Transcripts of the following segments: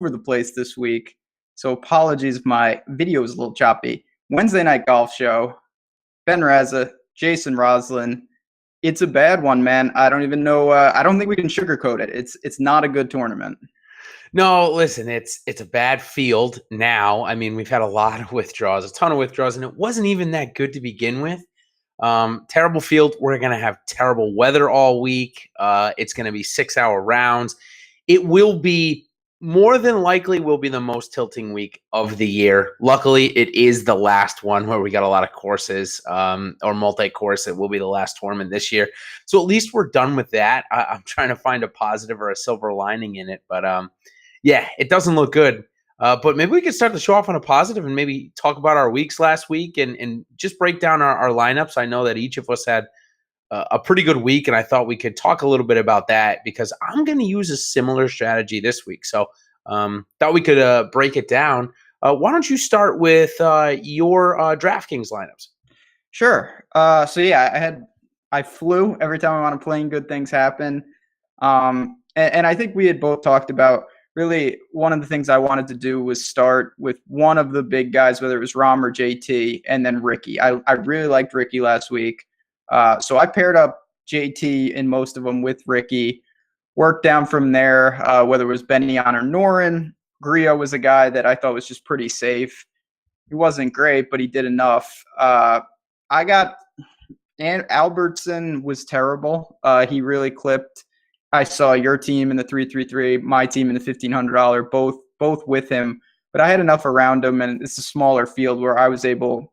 over the place this week, so apologies if my video is a little choppy. Wednesday night golf show, Ben Raza, Jason Roslin. It's a bad one, man. I don't even know. I don't think we can sugarcoat it. It's not a good tournament. No, listen, it's a bad field now. I mean, we've had a lot of withdrawals, a ton of withdrawals, and it wasn't even that good to begin with. Terrible field. We're going to have terrible weather all week. It's going to be 6-hour rounds. It will be more than likely will be the most tilting week of the year. Luckily, it is the last one where we got a lot of courses or multi-course. It will be the last tournament this year. So at least we're done with that. I'm trying to find a positive or a silver lining in it. But yeah, it doesn't look good. But maybe we could start the show off on a positive and maybe talk about our weeks last week and just break down our lineups. I know that each of us had a pretty good week, and I thought we could talk a little bit about that because I'm going to use a similar strategy this week. So thought we could break it down. Why don't you start with your DraftKings lineups? Sure. So yeah, I flew every time I want to play and good things happen. And I think we had both talked about really one of the things I wanted to do was start with one of the big guys, whether it was Rahm or JT, and then Ricky. I really liked Ricky last week. So I paired up JT in most of them with Ricky, worked down from there, whether it was Benyon or Norin. Grillo was a guy that I thought was just pretty safe. He wasn't great, but he did enough. And Albertson was terrible. He really clipped. I saw your team in the 333, my team in the $1,500, both with him. But I had enough around him, and it's a smaller field where I was able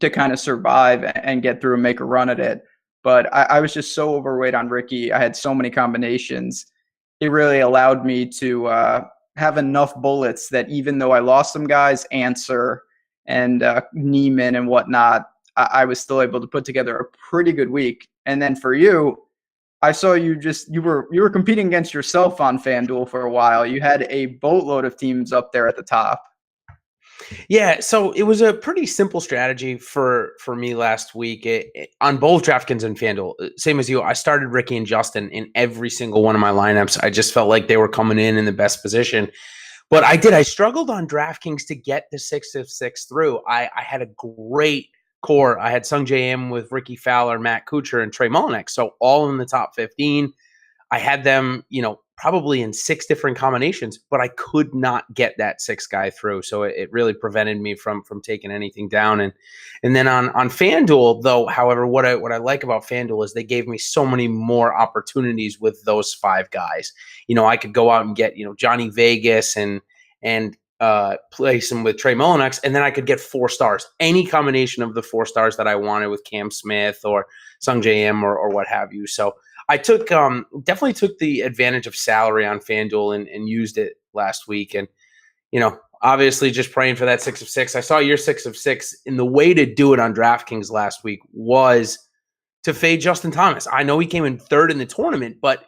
to kind of survive and get through and make a run at it. But I was just so overweight on Ricky. I had so many combinations. It really allowed me to have enough bullets that even though I lost some guys, Answer and Neiman and whatnot, I was still able to put together a pretty good week. And then for you, I saw you were competing against yourself on FanDuel for a while. You had a boatload of teams up there at the top. Yeah, so it was a pretty simple strategy for me last week on both DraftKings and FanDuel. Same as you, I started Ricky and Justin in every single one of my lineups. I just felt like they were coming in the best position. But I struggled on DraftKings to get the 6 of 6 through. I had a great core. I had Sung J M with Ricky Fowler, Matt Kuchar, and Trey Mullinax. So all in the top 15. I had them, probably in 6 different combinations, but I could not get that 6th guy through. So it really prevented me from taking anything down. And then on FanDuel, though, however, what I like about FanDuel is they gave me so many more opportunities with those 5 guys. I could go out and get, Johnny Vegas and place him with Trey Mullinax, and then I could get 4 stars. Any combination of the 4 stars that I wanted with Cam Smith or Sung J M or what have you. So I definitely took the advantage of salary on FanDuel and used it last week. And, obviously just praying for that 6 of 6. I saw your 6 of 6, and the way to do it on DraftKings last week was to fade Justin Thomas. I know he came in 3rd in the tournament, but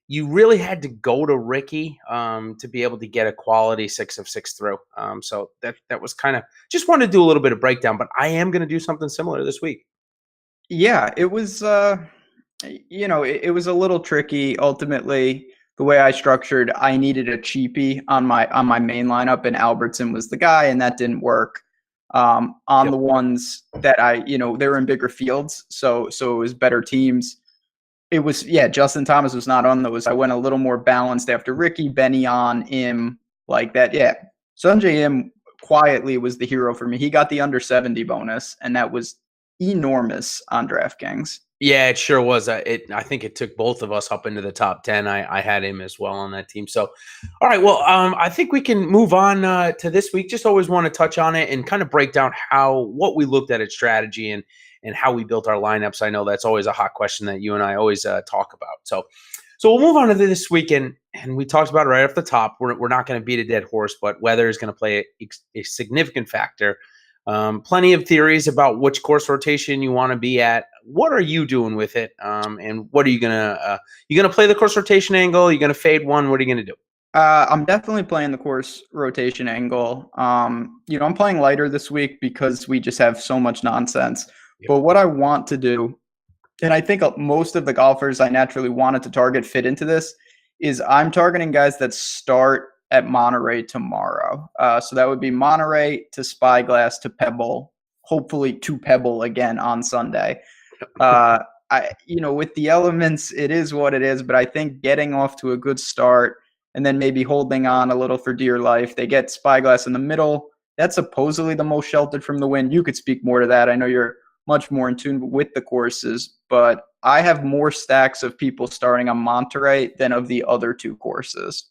you really had to go to Ricky to be able to get a quality 6 of 6 through. So that was kind of just wanted to do a little bit of breakdown, but I am going to do something similar this week. Yeah, it was, it was a little tricky. Ultimately, the way I structured, I needed a cheapie on my main lineup, and Albertson was the guy, and that didn't work. On the ones that they were in bigger fields, so it was better teams. It was, Justin Thomas was not on those. I went a little more balanced after Ricky, Benyon, Im, like that. Yeah. Sanjay Im quietly was the hero for me. He got the under 70 bonus, and that was enormous on DraftKings. Yeah, it sure was. I think it took both of us up into the top 10. I had him as well on that team. So, all right. Well, I think we can move on to this week. Just always want to touch on it and kind of break down what we looked at strategy and how we built our lineups. I know that's always a hot question that you and I always talk about. So we'll move on to this weekend, and we talked about it right off the top. We're not going to beat a dead horse, but weather is going to play a significant factor. Plenty of theories about which course rotation you want to be at. What are you doing with it? And what are you gonna play the course rotation angle? You're gonna fade one? What are you gonna do? I'm definitely playing the course rotation angle. I'm playing lighter this week because we just have so much nonsense. Yep. But what I want to do, and I think most of the golfers I naturally wanted to target fit into this, is I'm targeting guys that start at Monterey tomorrow. So that would be Monterey to Spyglass to Pebble, hopefully to Pebble again on Sunday. With the elements, it is what it is, but I think getting off to a good start and then maybe holding on a little for dear life. They get Spyglass in the middle. That's supposedly the most sheltered from the wind. You could speak more to that. I know you're much more in tune with the courses, but I have more stacks of people starting on Monterey than of the other two courses.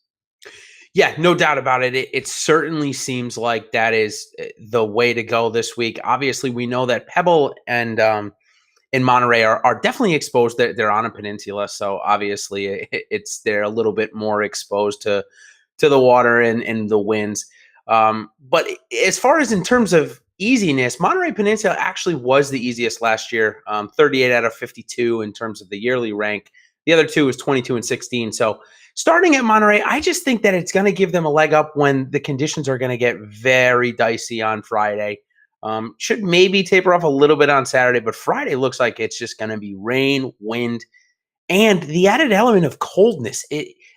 Yeah, no doubt about it. It certainly seems like that is the way to go this week. Obviously, we know that Pebble and Monterey are definitely exposed. They're on a peninsula, so obviously they're a little bit more exposed to the water and the winds. But as far as in terms of easiness, Monterey Peninsula actually was the easiest last year, 38 out of 52 in terms of the yearly rank. The other two was 22 and 16. So starting at Monterey, I just think that it's going to give them a leg up when the conditions are going to get very dicey on Friday. Should maybe taper off a little bit on Saturday, but Friday looks like it's just going to be rain, wind, and the added element of coldness.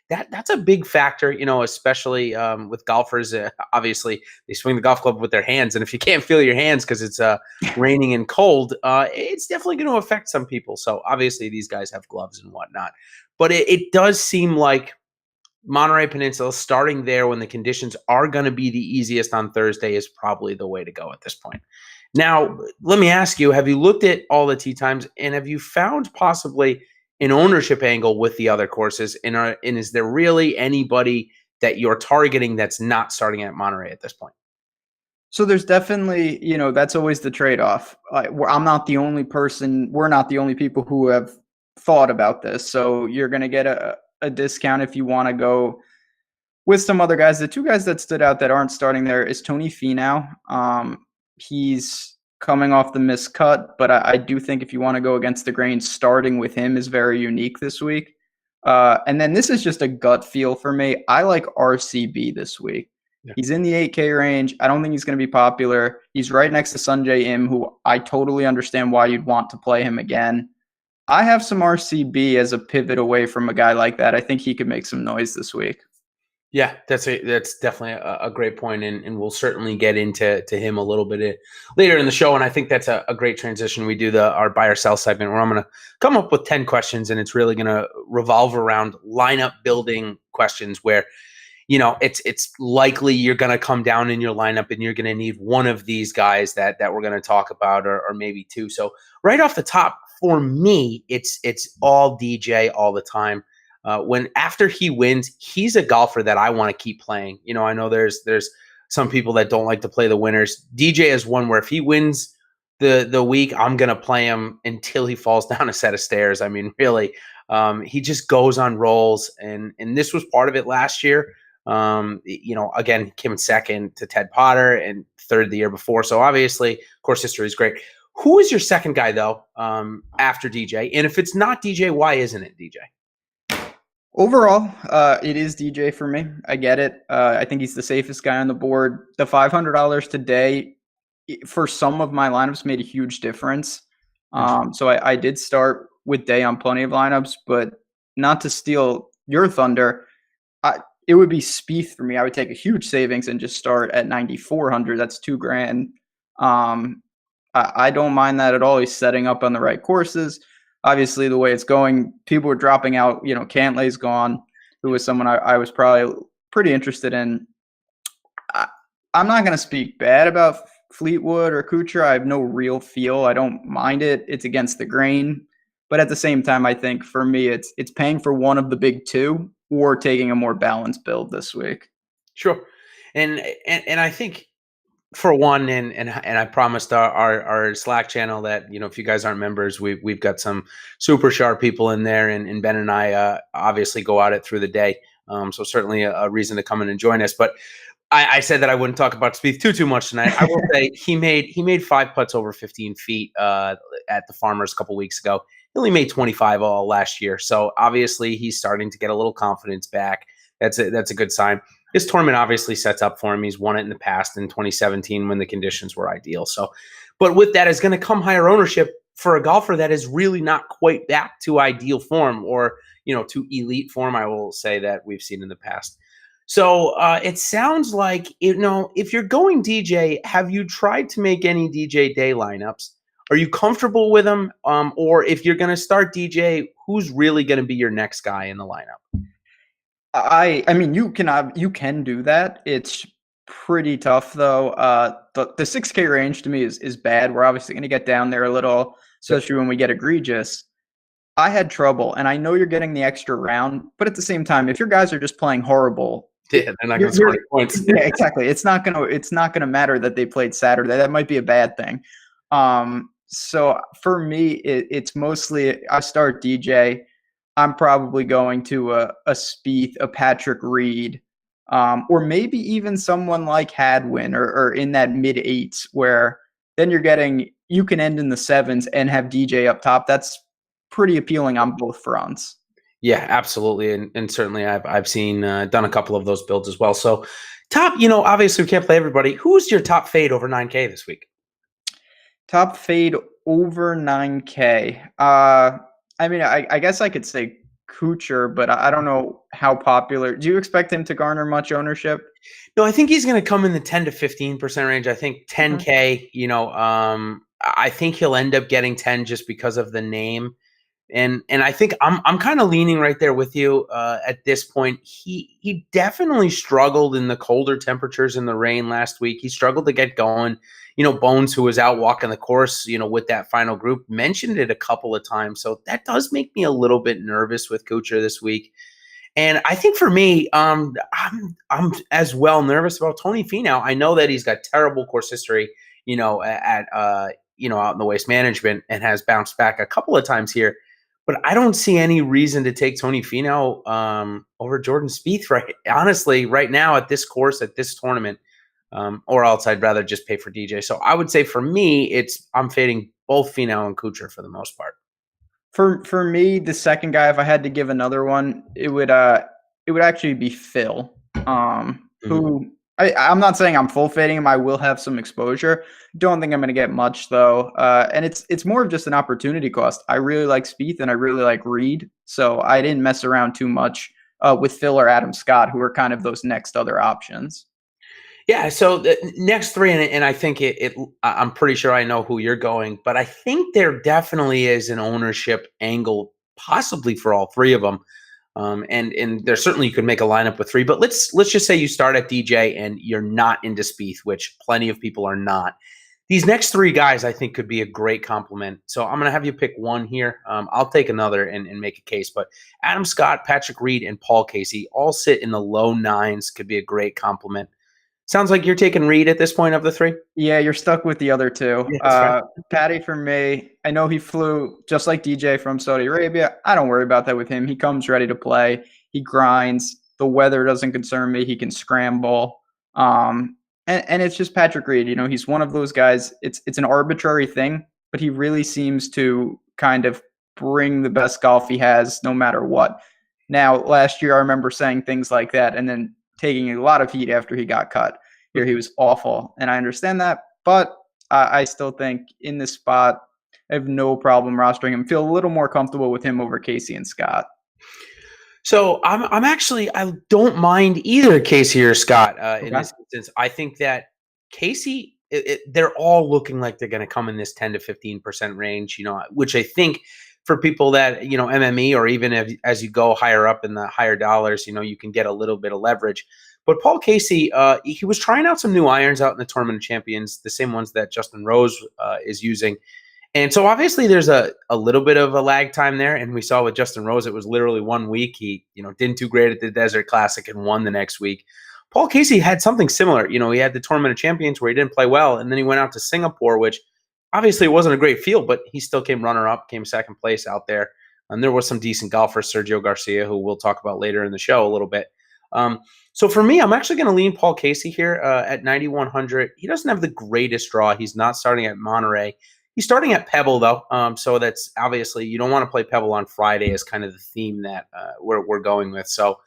That's a big factor, especially with golfers. Obviously, they swing the golf club with their hands, and if you can't feel your hands because it's raining and cold, it's definitely going to affect some people. So obviously, these guys have gloves and whatnot, but it does seem like Monterey Peninsula, starting there when the conditions are going to be the easiest on Thursday, is probably the way to go at this point. Now, let me ask you, have you looked at all the tee times, and have you found possibly an ownership angle with the other courses? And is there really anybody that you're targeting that's not starting at Monterey at this point? So there's definitely, that's always the trade-off. I'm not the only person. We're not the only people who have thought about this. So you're going to get a discount if you want to go with some other guys. The two guys that stood out that aren't starting there is Tony Finau. He's coming off the missed cut, but I do think if you want to go against the grain, starting with him is very unique this week. And then this is just a gut feel for me. I like RCB this week. Yeah. He's in the 8K range. I don't think he's going to be popular. He's right next to Sungjae Im, who I totally understand why you'd want to play him again. I have some RCB as a pivot away from a guy like that. I think he could make some noise this week. Yeah, that's definitely a great point, and we'll certainly get into him a little bit later in the show. And I think that's a great transition. We do our buy or sell segment where I'm going to come up with 10 questions, and it's really going to revolve around lineup building questions where, it's likely you're going to come down in your lineup and you're going to need one of these guys that we're going to talk about, or maybe two. So right off the top, for me, it's all DJ all the time. After he wins, he's a golfer that I want to keep playing. I know there's some people that don't like to play the winners. DJ is one where if he wins the week, I'm going to play him until he falls down a set of stairs. I mean, really, he just goes on rolls, and this was part of it last year. Again, he came in second to Ted Potter and third the year before. So obviously, course history is great. Who is your second guy, though, after DJ? And if it's not DJ, why isn't it DJ? Overall, it is DJ for me. I get it. I think he's the safest guy on the board. The $500 today, for some of my lineups, made a huge difference. So I did start with Day on plenty of lineups, but not to steal your thunder, it would be Spieth for me. I would take a huge savings and just start at 9,400. That's $2,000. I don't mind that at all. He's setting up on the right courses. Obviously, the way it's going, people are dropping out. Cantlay's gone, who was someone I was probably pretty interested in. I'm not going to speak bad about Fleetwood or Kuchar. I have no real feel. I don't mind it. It's against the grain. But at the same time, I think for me, it's paying for one of the big two or taking a more balanced build this week. Sure. And I think, for one, and I promised our Slack channel that, if you guys aren't members, we've got some super sharp people in there, and Ben and I obviously go at it through the day. So certainly a reason to come in and join us. But I said that I wouldn't talk about Spieth too much tonight. I will say he made 5 putts over 15 feet at the Farmers a couple weeks ago. He only made 25 all last year. So obviously he's starting to get a little confidence back. That's a good sign. This tournament obviously sets up for him. He's won it in the past in 2017 when the conditions were ideal. So, but with that is going to come higher ownership for a golfer that is really not quite back to ideal form or, to elite form, I will say, that we've seen in the past. So it sounds like, if you're going DJ, have you tried to make any DJ day lineups? Are you comfortable with them? Or if you're going to start DJ, who's really going to be your next guy in the lineup? I mean, you can do that. It's pretty tough though. The 6K range to me is bad. We're obviously going to get down there a little, especially when we get egregious. I had trouble, and I know you're getting the extra round, but at the same time, if your guys are just playing horrible, yeah, they're not going to score any points. Yeah, exactly. It's not gonna matter that they played Saturday. That might be a bad thing. So for me, it's mostly I start DJ. I'm probably going to a Spieth, a Patrick Reed, or maybe even someone like Hadwin or in that mid 8s, where then you can end in the 7s and have DJ up top. That's pretty appealing on both fronts. Yeah, absolutely, and certainly I've seen done a couple of those builds as well. So top, obviously we can't play everybody. Who's your top fade over 9K this week? Top fade over 9K. I mean, I guess I could say Kuchar, but I don't know how popular. Do you expect him to garner much ownership? No, I think he's going to come in the 10 to 15% range. I think 10K. I think he'll end up getting 10 just because of the name. And I think I'm kind of leaning right there with you at this point. He definitely struggled in the colder temperatures in the rain last week. He struggled to get going. Bones, who was out walking the course, with that final group, mentioned it a couple of times. So that does make me a little bit nervous with Kuchar this week. And I think for me, I'm as well nervous about Tony Finau. I know that he's got terrible course history, at out in the Waste Management, and has bounced back a couple of times here. But I don't see any reason to take Tony Finau over Jordan Spieth honestly right now at this course, at this tournament, or else I'd rather just pay for DJ. So I would say for me, I'm fading both Finau and Kuchar for the most part. For me, the second guy, if I had to give another one, it would actually be Phil, who I'm not saying I'm full fading him. I will have some exposure. Don't think I'm going to get much though. And it's more of just an opportunity cost. I really like Spieth and I really like Reed. So I didn't mess around too much with Phil or Adam Scott, who are kind of those next other options. Yeah. So the next three, and I think I'm pretty sure I know who you're going, but I think there definitely is an ownership angle possibly for all three of them. And there certainly you could make a lineup with three, but let's just say you start at DJ and you're not into Spieth, which plenty of people are not. These next three guys I think could be a great compliment. So I'm going to have you pick one here. I'll take another and make a case, but Adam Scott, Patrick Reed, and Paul Casey all sit in the low 9s. Could be a great compliment. Sounds like you're taking Reed at this point of the three? Yeah, you're stuck with the other two. Yeah, Patty for me, I know he flew just like DJ from Saudi Arabia. I don't worry about that with him. He comes ready to play. He grinds. The weather doesn't concern me. He can scramble. And it's just Patrick Reed. He's one of those guys. It's an arbitrary thing, but he really seems to kind of bring the best golf he has no matter what. Now, last year I remember saying things like that and then taking a lot of heat after he got cut. Here he was awful, and I understand that, but I still think in this spot, I have no problem rostering him. Feel a little more comfortable with him over Casey and Scott. So I don't mind either Casey or Scott in this instance. I think that Casey, they're all looking like they're going to come in this 10 to 15% range, which I think for people that, MME, or even as you go higher up in the higher dollars, you can get a little bit of leverage. But Paul Casey, he was trying out some new irons out in the Tournament of Champions, the same ones that Justin Rose is using. And so obviously there's a little bit of a lag time there. And we saw with Justin Rose, it was literally 1 week. He, didn't do great at the Desert Classic and won the next week. Paul Casey had something similar. He had the Tournament of Champions where he didn't play well. And then he went out to Singapore, which obviously it wasn't a great field, but he still came runner-up, came second place out there. And there was some decent golfers, Sergio García, who we'll talk about later in the show a little bit. So for me, I'm actually going to lean Paul Casey here at 9,100. He doesn't have the greatest draw. He's not starting at Monterey. He's starting at Pebble, though. So that's obviously you don't want to play Pebble on Friday is kind of the theme that we're going with. So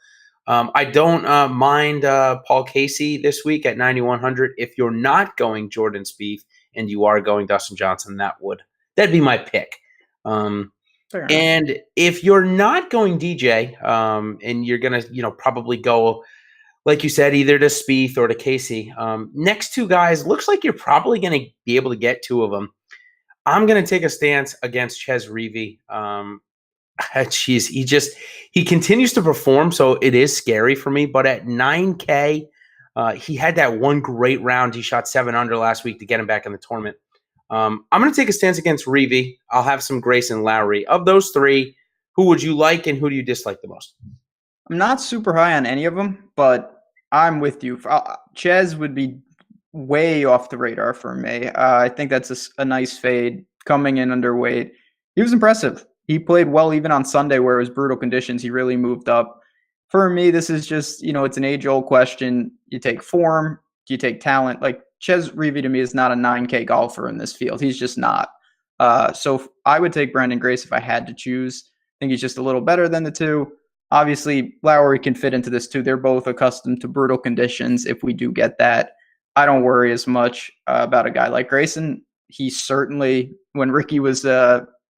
I don't mind Paul Casey this week at 9,100. If you're not going Jordan Spieth and you are going Dustin Johnson, that'd be my pick. And if you're not going DJ and you're going to, probably go like you said, either to Spieth or to Casey. Next two guys, looks like you're probably going to be able to get two of them. I'm going to take a stance against Ches Reavie. He continues to perform, so it is scary for me. But at 9K, he had that one great round. He shot 7 under last week to get him back in the tournament. I'm going to take a stance against Reavie. I'll have some Grayson Lowry. Of those three, who would you like and who do you dislike the most? I'm not super high on any of them, but I'm with you. Ches would be way off the radar for me. I think that's a nice fade coming in underweight. He was impressive. He played well even on Sunday where it was brutal conditions. He really moved up. For me, this is just, it's an age-old question. You take form, you take talent. Like Ches Reavie to me is not a 9K golfer in this field. He's just not. So I would take Brendan Grace if I had to choose. I think he's just a little better than the two. Obviously, Lowry can fit into this too. They're both accustomed to brutal conditions if we do get that. I don't worry as much about a guy like Grayson. He certainly, when Ricky was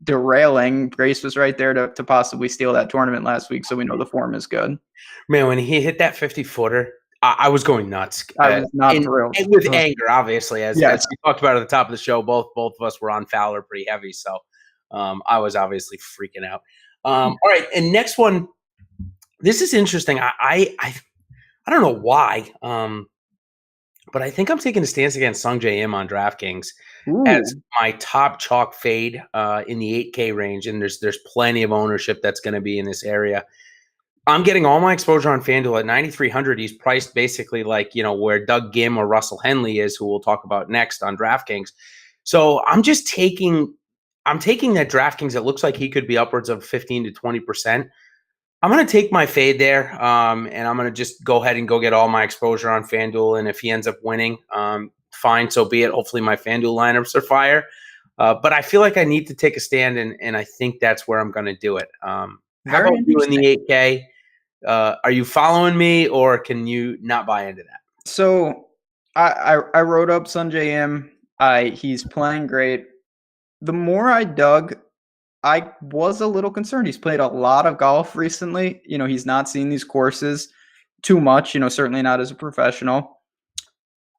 derailing, Grace was right there to possibly steal that tournament last week, so we know the form is good. Man, when he hit that 50-footer, I was going nuts. I was not thrilled. And with anger, obviously, as we talked about at the top of the show, both of us were on Fowler pretty heavy, so I was obviously freaking out. All right, and next one, this is interesting. I don't know why, but I think I'm taking a stance against Sung J M on DraftKings as my top chalk fade in the 8K range, and there's plenty of ownership that's going to be in this area. I'm getting all my exposure on FanDuel at 9,300. He's priced basically like, where Doug Gim or Russell Henley is, who we'll talk about next on DraftKings. So I'm taking that DraftKings. It looks like he could be upwards of 15 to 20%. I'm going to take my fade there, and I'm going to just go ahead and go get all my exposure on FanDuel. And if he ends up winning, fine, so be it. Hopefully my FanDuel lineups are fire. But I feel like I need to take a stand, and I think that's where I'm going to do it. How about you in the 8K? Are you following me, or can you not buy into that? So I wrote up Sungjae Im. He's playing great. The more I dug, I was a little concerned. He's played a lot of golf recently. He's not seen these courses too much, certainly not as a professional.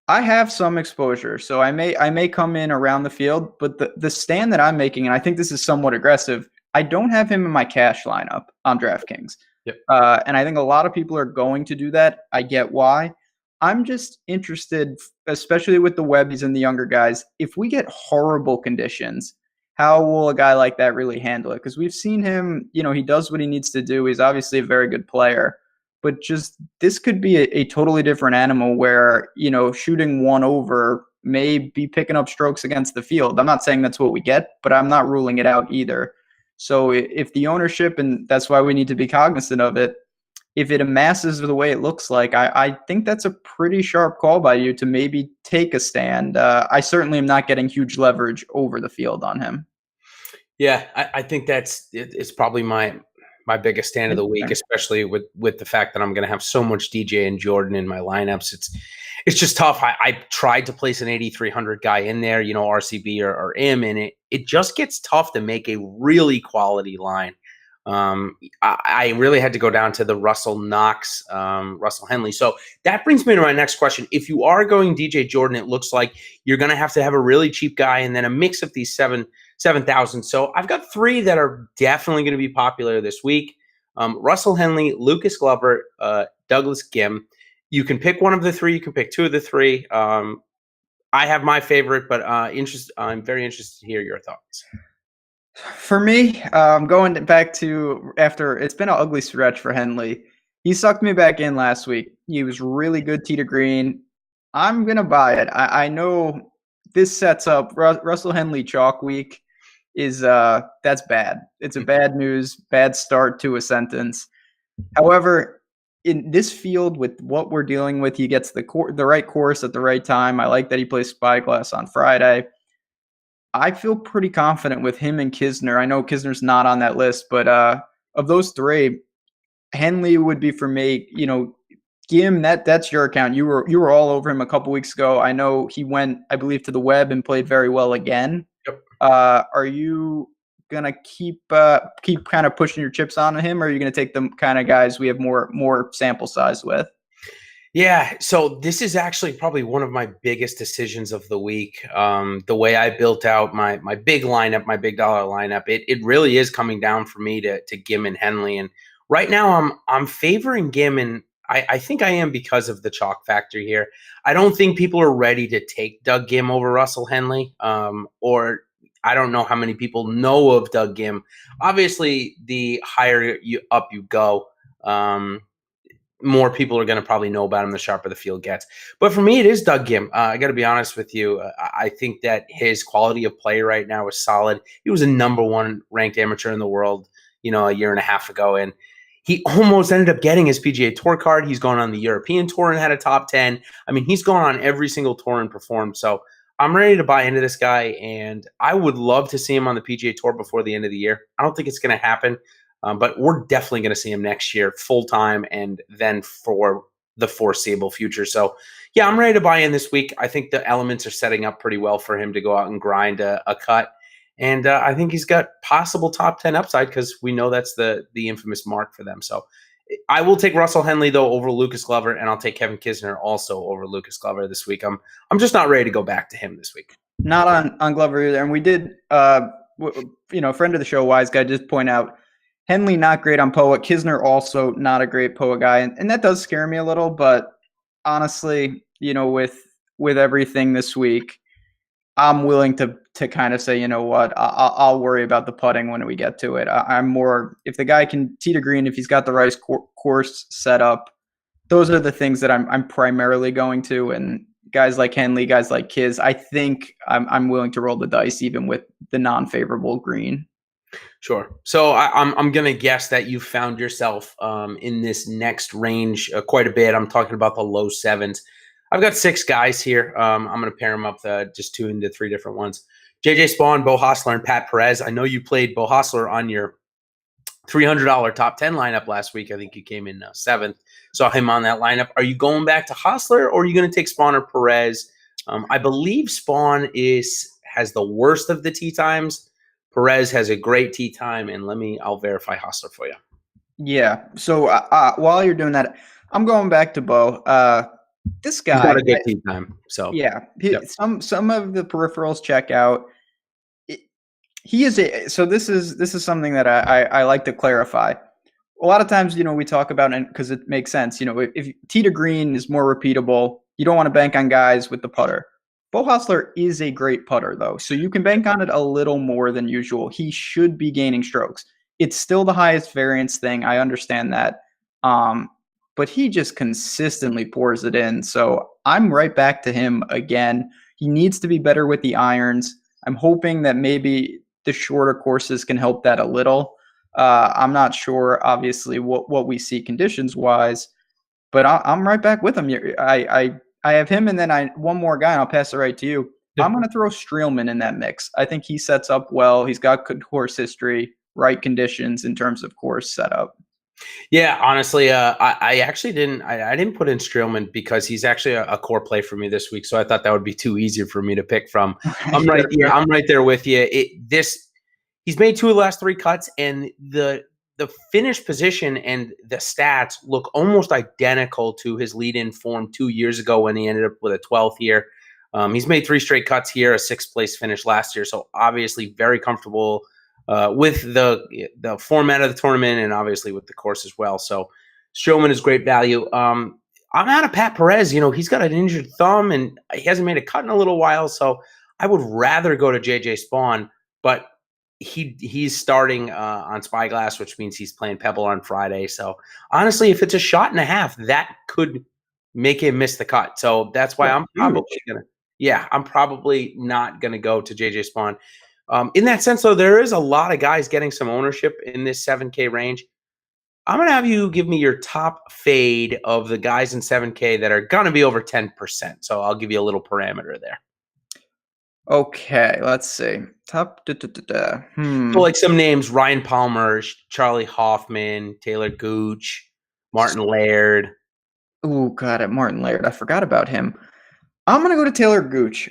I have some exposure, so I may come in around the field, but the stand that I'm making, and I think this is somewhat aggressive, I don't have him in my cash lineup on DraftKings. Yep. And I think a lot of people are going to do that. I get why. I'm just interested, especially with the Webbies and the younger guys, if we get horrible conditions, how will a guy like that really handle it? Because we've seen him, he does what he needs to do. He's obviously a very good player. But just this could be a totally different animal where, shooting one over may be picking up strokes against the field. I'm not saying that's what we get, but I'm not ruling it out either. So if the ownership, and that's why we need to be cognizant of it, if it amasses the way it looks like, I think that's a pretty sharp call by you to maybe take a stand. I certainly am not getting huge leverage over the field on him. Yeah, I think it's probably my biggest stand of the week, especially with the fact that I'm going to have so much DJ and Jordan in my lineups. It's just tough. I tried to place an 8,300 guy in there, RCB or M, and it just gets tough to make a really quality line. I really had to go down to the Russell Knox, Russell Henley. So that brings me to my next question. If you are going DJ Jordan, it looks like you're going to have a really cheap guy and then a mix of these 7,000. So I've got three that are definitely going to be popular this week. Russell Henley, Lucas Glover, Douglas Gim. You can pick one of the three. You can pick two of the three. I have my favorite, but I'm very interested to hear your thoughts. For me, going back to after it's been an ugly stretch for Henley. He sucked me back in last week. He was really good tee to green. I'm going to buy it. I know this sets up Russell Henley chalk week is that's bad. It's a bad start to a sentence. However, in this field with what we're dealing with, he gets the right course at the right time. I like that he plays Spyglass on Friday. I feel pretty confident with him and Kisner. I know Kisner's not on that list, but of those three, Henley would be for me. Gim, that's your account. You were all over him a couple weeks ago. I know he went, I believe, to the web and played very well again. Yep. Are you gonna keep kind of pushing your chips on him, or are you gonna take the kind of guys we have more sample size with? Yeah, so this is actually probably one of my biggest decisions of the week. The way I built out my big lineup, my big dollar lineup, it really is coming down for me to Gim and Henley. And right now I'm favoring Gim, and I think I am because of the chalk factor here. I don't think people are ready to take Doug Gim over Russell Henley. Or I don't know how many people know of Doug Gim. Obviously, the higher up you go, more people are going to probably know about him the sharper the field gets. But for me, it is Doug Gim. I got to be honest with you. I think that his quality of play right now is solid. He was a number one ranked amateur in the world, a year and a half ago. And he almost ended up getting his PGA Tour card. He's gone on the European Tour and had a top 10. I mean, he's gone on every single tour and performed. So I'm ready to buy into this guy. And I would love to see him on the PGA Tour before the end of the year. I don't think it's going to happen. But we're definitely going to see him next year full time and then for the foreseeable future. So, yeah, I'm ready to buy in this week. I think the elements are setting up pretty well for him to go out and grind a cut. And I think he's got possible top 10 upside because we know that's the infamous mark for them. So I will take Russell Henley, though, over Lucas Glover, and I'll take Kevin Kisner also over Lucas Glover this week. I'm just not ready to go back to him this week. Not on Glover either. And we did, friend of the show, Wise Guy, just point out, Henley, not great on POA. Kisner, also not a great POA guy. And that does scare me a little. But honestly, with everything this week, I'm willing to kind of say, you know what, I'll worry about the putting when we get to it. I'm more, if the guy can tee to green, if he's got the right course set up, those are the things that I'm primarily going to. And guys like Henley, guys like Kiz, I think I'm willing to roll the dice even with the non-favorable green. Sure. So I'm going to guess that you found yourself in this next range quite a bit. I'm talking about the low sevens. I've got 6 guys here. I'm going to pair them up just 2 into 3 different ones. JJ Spawn, Beau Hossler, and Pat Perez. I know you played Beau Hossler on your $300 top 10 lineup last week. I think you came in 7th. Saw him on that lineup. Are you going back to Hossler, or are you going to take Spawn or Perez? I believe Spawn has the worst of the tee times. Perez has a great tee time, and I'll verify Hossler for you. Yeah. So while you're doing that, I'm going back to Beau. This guy, he's got a good tee time. So yeah, some of the peripherals check out. So this is something that I like to clarify. A lot of times, we talk about, and because it makes sense, if tee to green is more repeatable, you don't want to bank on guys with the putter. Beau Hossler is a great putter, though, so you can bank on it a little more than usual. He should be gaining strokes. It's still the highest variance thing. I understand that. But he just consistently pours it in. So I'm right back to him again. He needs to be better with the irons. I'm hoping that maybe the shorter courses can help that a little. I'm not sure, obviously, what we see conditions-wise, but I'm right back with him. I have him, and then one more guy, and I'll pass it right to you. I'm going to throw Streelman in that mix. I think he sets up well. He's got good course history, right conditions in terms of course setup. Yeah, honestly, I actually didn't put in Streelman because he's actually a core play for me this week. So I thought that would be too easy for me to pick from. I'm right here. I'm right there with you. He's made 2 of the last 3 cuts, and the finish position and the stats look almost identical to his lead-in form 2 years ago when he ended up with a 12th here. He's made 3 straight cuts here, a 6th place finish last year. So obviously very comfortable with the format of the tournament and obviously with the course as well. So Streelman is great value. I'm out of Pat Perez. He's got an injured thumb and he hasn't made a cut in a little while. So I would rather go to JJ Spawn, but he's starting on Spyglass, which means he's playing Pebble on Friday. So honestly, if it's a shot and a half, that could make him miss the cut. So that's why I'm probably not going to go to JJ Spawn. In that sense, though, there is a lot of guys getting some ownership in this 7K range. I'm going to have you give me your top fade of the guys in 7K that are going to be over 10%. So I'll give you a little parameter there. Okay, let's see. Top. So like some names: Ryan Palmer, Charlie Hoffman, Taylor Gooch, Martin Laird. Oh, got it, Martin Laird. I forgot about him. I'm going to go to Taylor Gooch.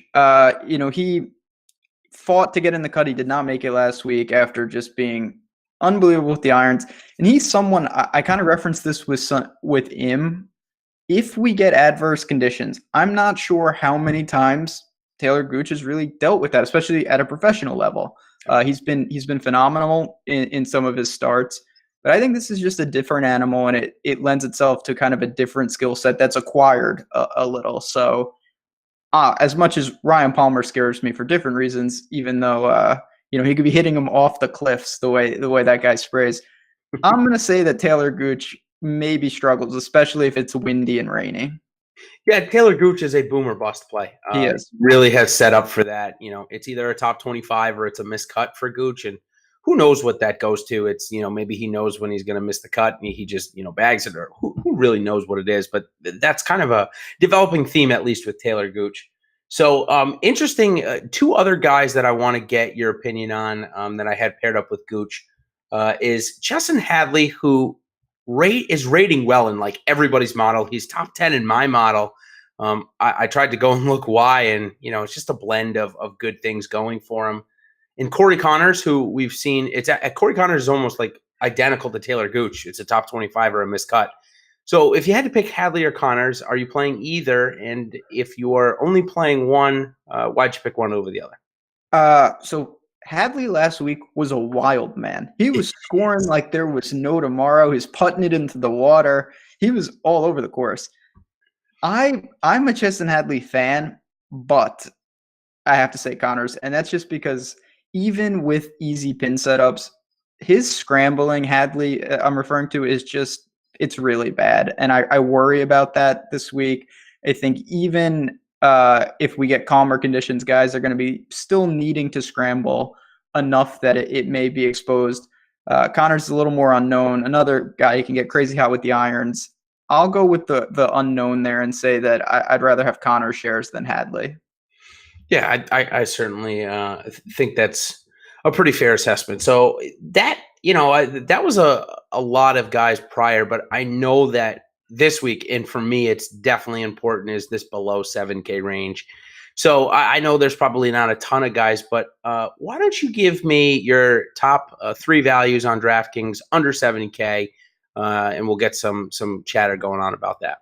He fought to get in the cut. He did not make it last week after just being unbelievable with the irons. And he's someone I kind of referenced this with him if we get adverse conditions, I'm not sure how many times Taylor Gooch has really dealt with that, especially at a professional level. He's been phenomenal in some of his starts, but I think this is just a different animal, and it lends itself to kind of a different skill set that's acquired a little. So as much as Ryan Palmer scares me for different reasons, even though he could be hitting him off the cliffs the way that guy sprays, I'm going to say that Taylor Gooch maybe struggles, especially if it's windy and rainy. Yeah, Taylor Gooch is a boomer bust play. He is. Really has set up for that. It's either a top 25 or it's a miscut for Gooch, and who knows what that goes to. It's, maybe he knows when he's going to miss the cut and he just, bags it, or who really knows what it is. But that's kind of a developing theme, at least with Taylor Gooch. So interesting. Two other guys that I want to get your opinion on that I had paired up with Gooch is Chesson Hadley, who is rating well in like everybody's model. He's top 10 in my model. I tried to go and look why, and it's just a blend of good things going for him. And Corey Connors, who we've seen, Corey Connors is almost like identical to Taylor Gooch. It's a top 25 or a miscut. So if you had to pick Hadley or Connors, are you playing either? And if you are only playing one, why'd you pick one over the other? So Hadley last week was a wild man. He was scoring like there was no tomorrow. He's putting it into the water. He was all over the course. I'm a Chesson Hadley fan, but I have to say Connors, and that's just because even with easy pin setups, his scrambling, Hadley, I'm referring to, is just, it's really bad. And I worry about that this week. I think even if we get calmer conditions, guys are going to be still needing to scramble enough that it may be exposed. Connors is a little more unknown. Another guy who can get crazy hot with the irons. I'll go with the unknown there and say that I'd rather have Connors shares than Hadley. Yeah, I certainly think that's a pretty fair assessment. So that, that was a lot of guys prior, but I know that this week, and for me, it's definitely important, is this below 7K range. So I know there's probably not a ton of guys, but why don't you give me your top three values on DraftKings under 70K, and we'll get some chatter going on about that.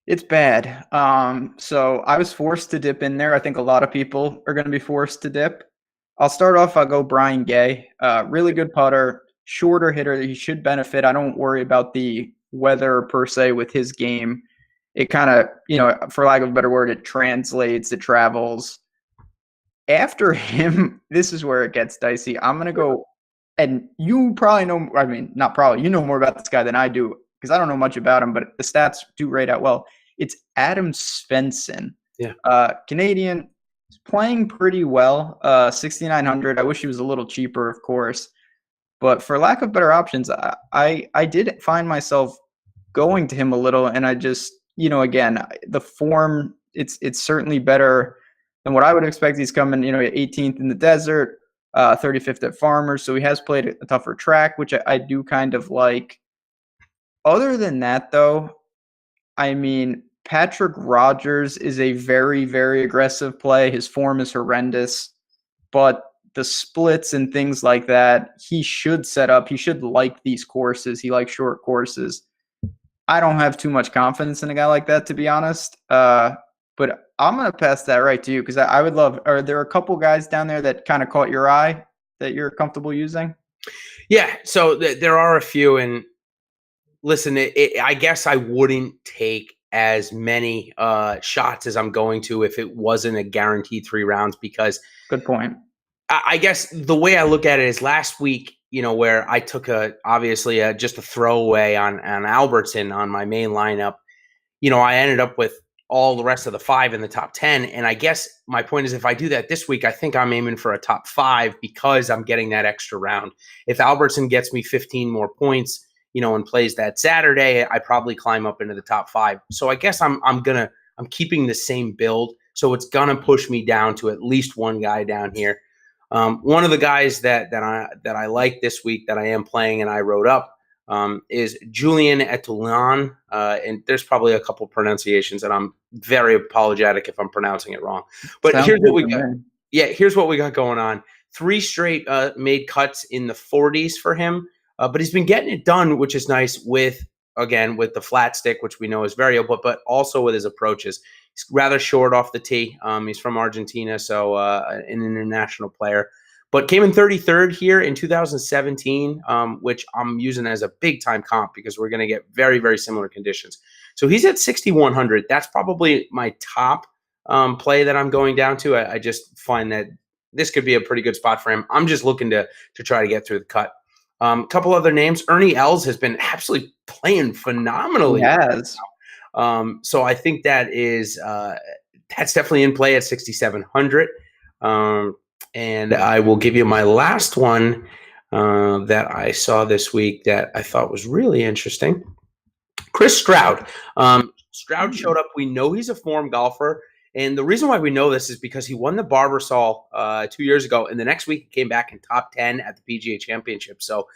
It's bad. So I was forced to dip in there. I think a lot of people are going to be forced to dip. I'll start off. I'll go Brian Gay. Really good putter, shorter hitter. He should benefit. I don't worry about the weather per se with his game. It kind of, for lack of a better word, it translates, it travels. After him, this is where it gets dicey. I'm going to go, and you probably know, I mean, not probably, you know more about this guy than I do, because I don't know much about him, but the stats do rate out well. It's Adam Svensson. Yeah. Canadian, playing pretty well, 6,900. I wish he was a little cheaper, of course. But for lack of better options, I did find myself going to him a little, and I just, again, the form, it's certainly better than what I would expect. He's coming, 18th in the desert, 35th at Farmers, so he has played a tougher track, which I do kind of like. Other than that, though, I mean, Patrick Rogers is a very, very aggressive play. His form is horrendous, but the splits and things like that, he should set up. He should like these courses. He likes short courses. I don't have too much confidence in a guy like that, to be honest. But I'm going to pass that right to you, because I would love – are there a couple guys down there that kind of caught your eye that you're comfortable using? Yeah, so there are a few. And listen, I guess I wouldn't take as many shots as I'm going to if it wasn't a guaranteed 3 rounds, because – Good point. I guess the way I look at it is last week, where I took obviously just a throwaway on Albertson on my main lineup, I ended up with all the rest of the 5 in the top 10. And I guess my point is, if I do that this week, I think I'm aiming for a top 5 because I'm getting that extra round. If Albertson gets me 15 more points, and plays that Saturday, I probably climb up into the top 5. So I guess I'm keeping the same build. So it's gonna push me down to at least one guy down here. One of the guys that I like this week that I am playing and I wrote up is Julien Etoulan, and there's probably a couple pronunciations, and I'm very apologetic if I'm pronouncing it wrong. But here's what we got. Yeah, here's what we got going on. 3 straight made cuts in the 40s for him, but he's been getting it done, which is nice, with again, with the flat stick, which we know is variable, but also with his approaches. He's rather short off the tee. He's from Argentina, so an international player. But came in 33rd here in 2017, which I'm using as a big-time comp because we're going to get very, very similar conditions. So he's at 6,100. That's probably my top play that I'm going down to. I just find that this could be a pretty good spot for him. I'm just looking to try to get through the cut. A couple other names. Ernie Els has been absolutely playing phenomenally. He has. So I think that is that's definitely in play at 6,700. And I will give you my last one that I saw this week that I thought was really interesting. Chris Stroud. Stroud showed up. We know he's a form golfer. And the reason why we know this is because he won the Barbasol 2 years ago. And the next week he came back in top 10 at the PGA Championship. So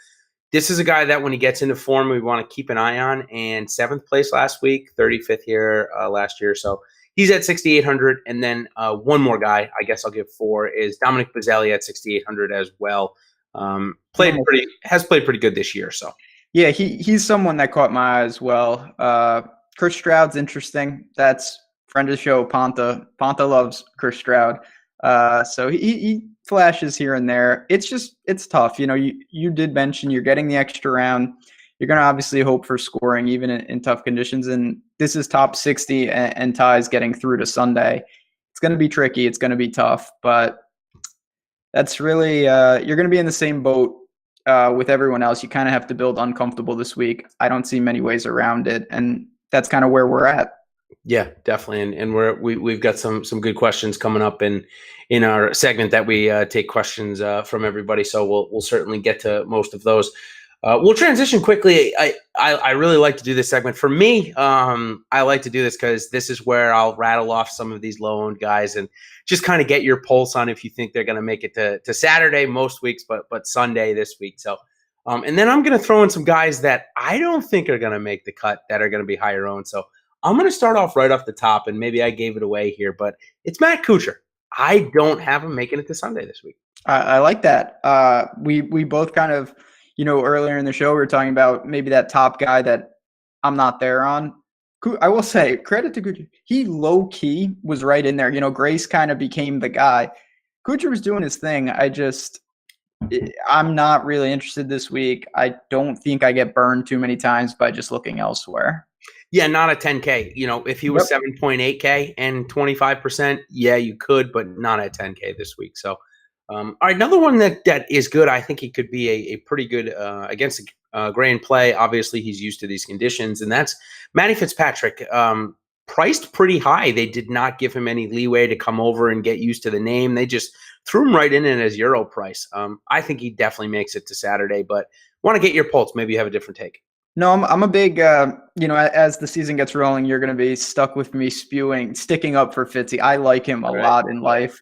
this is a guy that when he gets into form, we want to keep an eye on. And 7th place last week, 35th here last year. So he's at 6,800. And then one more guy, I guess I'll give 4, is Dominic Bazzelli at 6,800 as well. Has played pretty good this year. So yeah, he's someone that caught my eye as well. Chris Stroud's interesting. That's friend of the show, Ponta. Ponta loves Chris Stroud. So he flashes here and there. It's tough. You know, you did mention you're getting the extra round. You're going to obviously hope for scoring even in tough conditions. And this is top 60 and ties getting through to Sunday. It's going to be tricky. It's going to be tough. But that's really you're going to be in the same boat with everyone else. You kind of have to build uncomfortable this week. I don't see many ways around it. And that's kind of where we're at. Yeah, definitely. And we've got some good questions coming up in our segment that we take questions from everybody. So we'll certainly get to most of those. We'll transition quickly. I really like to do this segment. For me, I like to do this because this is where I'll rattle off some of these low-owned guys and just kind of get your pulse on if you think they're going to make it to Saturday most weeks, but Sunday this week. So, and then I'm going to throw in some guys that I don't think are going to make the cut that are going to be higher owned. So I'm going to start off right off the top, and maybe I gave it away here, but it's Matt Kuchar. I don't have him making it to Sunday this week. I like that. We both kind of, earlier in the show, we were talking about maybe that top guy that I'm not there on. I will say, credit to Kuchar. He low-key was right in there. Grace kind of became the guy. Kuchar was doing his thing. I'm not really interested this week. I don't think I get burned too many times by just looking elsewhere. Yeah, not a 10K. If he was 7.8K and 25%, yeah, you could, but not at 10K this week. So, all right, another one that is good. I think he could be a pretty good against a grain play. Obviously, he's used to these conditions, and that's Matty Fitzpatrick. Priced pretty high. They did not give him any leeway to come over and get used to the name. They just threw him right in as Euro price. I think he definitely makes it to Saturday, but want to get your pulse. Maybe you have a different take. No, I'm a big, as the season gets rolling, you're going to be stuck with me sticking up for Fitzy. I like him a lot in life.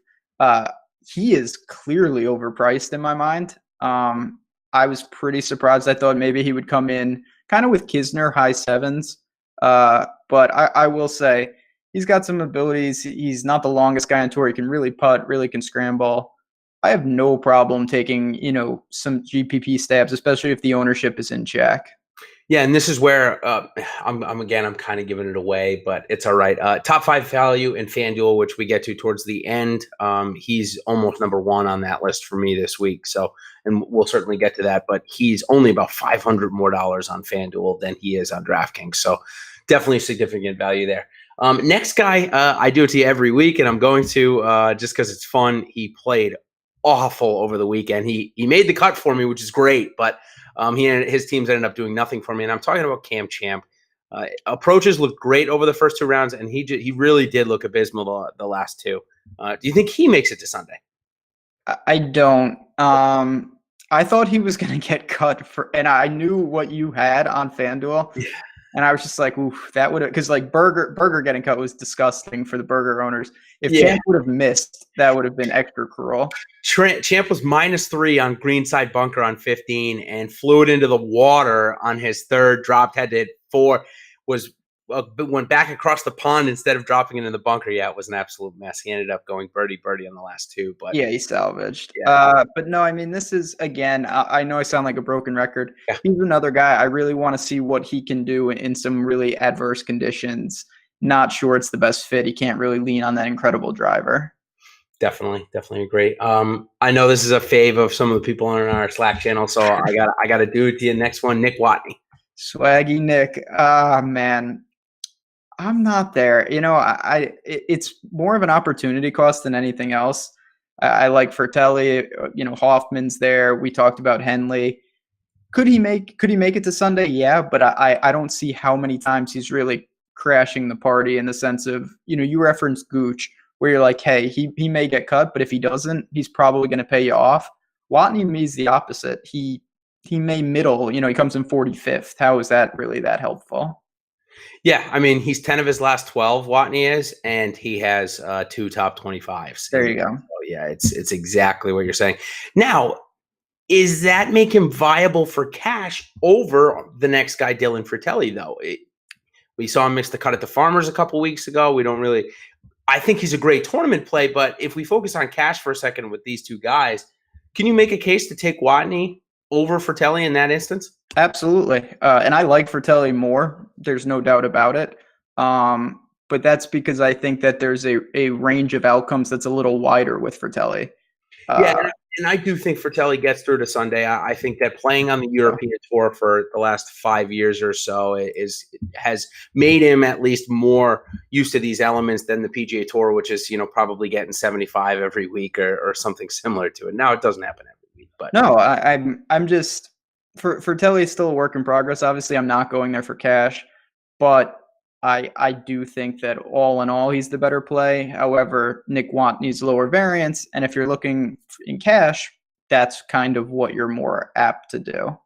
He is clearly overpriced in my mind. I was pretty surprised. I thought maybe he would come in kind of with Kisner, high 7s. But I will say he's got some abilities. He's not the longest guy on tour. He can really putt, really can scramble. I have no problem taking, some GPP stabs, especially if the ownership is in check. Yeah, and this is where I'm kind of giving it away, but it's all right. Top 5 value in FanDuel, which we get to towards the end. He's almost number 1 on that list for me this week. So, and we'll certainly get to that, but he's only about $500 more on FanDuel than he is on DraftKings. So definitely significant value there. Next guy, I do it to you every week, and I'm going to just because it's fun. He played awful over the weekend. He made the cut for me, which is great, but he and his teams ended up doing nothing for me. And I'm talking about Cam Champ. Approaches looked great over the first 2 rounds, and he really did look abysmal the last 2. Do you think he makes it to Sunday? I don't. I thought he was going to get cut and I knew what you had on FanDuel. Yeah. And I was just like, oof, that would have, because like Burger getting cut was disgusting for the Burger owners. If Champ would have missed, that would have been extra cruel. Champ was -3 on greenside bunker on 15 and flew it into the water on his 3rd, dropped, had to hit 4, was went back across the pond instead of dropping it in the bunker. Yeah, it was an absolute mess. He ended up going birdie on the last two. But yeah, he salvaged. Yeah. But no, I mean, this is, again, I know I sound like a broken record. Yeah. He's another guy. I really want to see what he can do in some really adverse conditions. Not sure it's the best fit. He can't really lean on that incredible driver. Definitely agree. I know this is a fave of some of the people on our Slack channel, so I got to do it to you. Next one, Nick Watney. Swaggy Nick. Man, I'm not there. It's more of an opportunity cost than anything else. I like Fratelli. Hoffman's there. We talked about Henley. Could he make it to Sunday? Yeah, but I don't see how many times he's really crashing the party in the sense of, you referenced Gooch, where you're like, hey, he may get cut, but if he doesn't, he's probably going to pay you off. Watney to me is the opposite. He may middle, he comes in 45th. How is that really that helpful? Yeah, I mean, he's 10 of his last 12, Watney is, and he has 2 top 25s. There you go. So, yeah, it's exactly what you're saying. Now, is that make him viable for cash over the next guy, Dylan Fratelli, though? We saw him miss the cut at the Farmers a couple weeks ago. I think he's a great tournament play, but if we focus on cash for a second with these two guys, can you make a case to take Watney over Fratelli in that instance? Absolutely. And I like Fratelli more. There's no doubt about it. But that's because I think that there's a range of outcomes that's a little wider with Fratelli. And I do think Fratelli gets through to Sunday. I think that playing on the European Tour for the last 5 years or so has made him at least more used to these elements than the PGA Tour, which is probably getting 75 every week or something similar to it. Now it doesn't happen every week, but no, I'm just Fratelli is still a work in progress. Obviously, I'm not going there for cash, but I do think that all in all, he's the better play. However, Nick Watney's lower variance, and if you're looking in cash, that's kind of what you're more apt to do.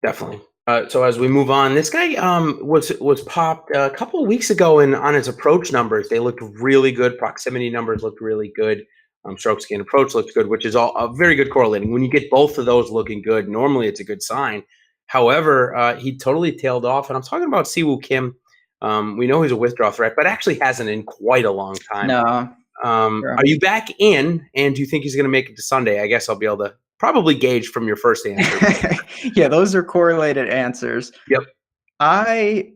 Definitely. So as we move on, this guy was popped a couple of weeks ago, and on his approach numbers, they looked really good. Proximity numbers looked really good. Strokes gained approach looked good, which is all very good correlating. When you get both of those looking good, normally it's a good sign. However, he totally tailed off, and I'm talking about Siwoo Kim. We know he's a withdrawal threat, but actually hasn't in quite a long time. No. Sure. Are you back in, and do you think he's going to make it to Sunday? I guess I'll be able to probably gauge from your first answer. Yeah, those are correlated answers. Yep. I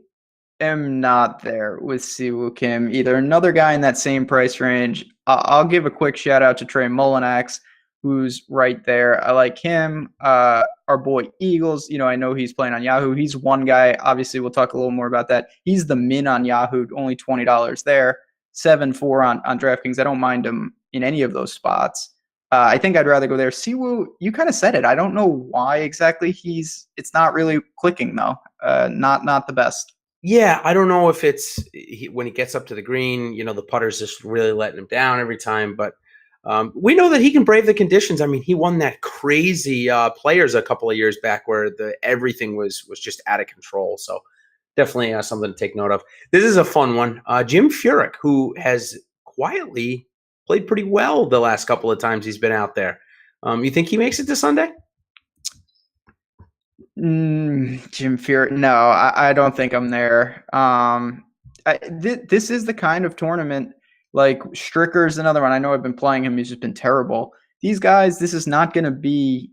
am not there with Siwoo Kim either. Another guy in that same price range. I'll give a quick shout out to Trey Mullinax, who's right there. I like him. Our boy Eagles, I know he's playing on Yahoo. He's one guy. Obviously, we'll talk a little more about that. He's the min on Yahoo, only $20 there. 7-4 on DraftKings. I don't mind him in any of those spots. I think I'd rather go there. Siwoo, you kind of said it. I don't know why exactly it's not really clicking though. Not the best. Yeah, I don't know if it's when he gets up to the green, the putter's just really letting him down every time, but we know that he can brave the conditions. I mean, he won that crazy Players a couple of years back where everything was just out of control. So definitely something to take note of. This is a fun one. Jim Furyk, who has quietly played pretty well the last couple of times he's been out there. You think he makes it to Sunday? Jim Furyk, no, I don't think I'm there. This is the kind of tournament. Like Stricker's another one. I know I've been playing him. He's just been terrible. These guys, this is not going to be,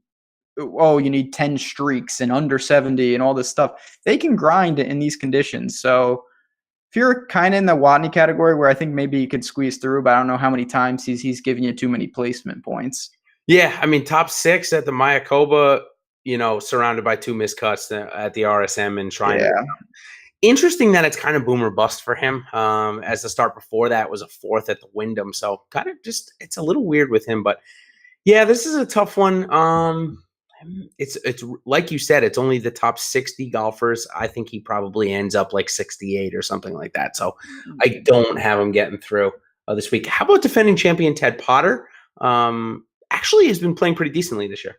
you need 10 streaks and under 70 and all this stuff. They can grind in these conditions. So Furyk kind of in the Watney category where I think maybe he could squeeze through, but I don't know how many times he's giving you too many placement points. Yeah, I mean, top 6 at the Mayakoba, surrounded by 2 missed cuts at the RSM and trying to. Interesting that it's kind of boom or bust for him. As the start before that was a 4th at the Wyndham. So kind of just, it's a little weird with him. But yeah, this is a tough one. It's like you said, it's only the top 60 golfers. I think he probably ends up like 68 or something like that. So I don't have him getting through this week. How about defending champion Ted Potter? Actually has been playing pretty decently this year.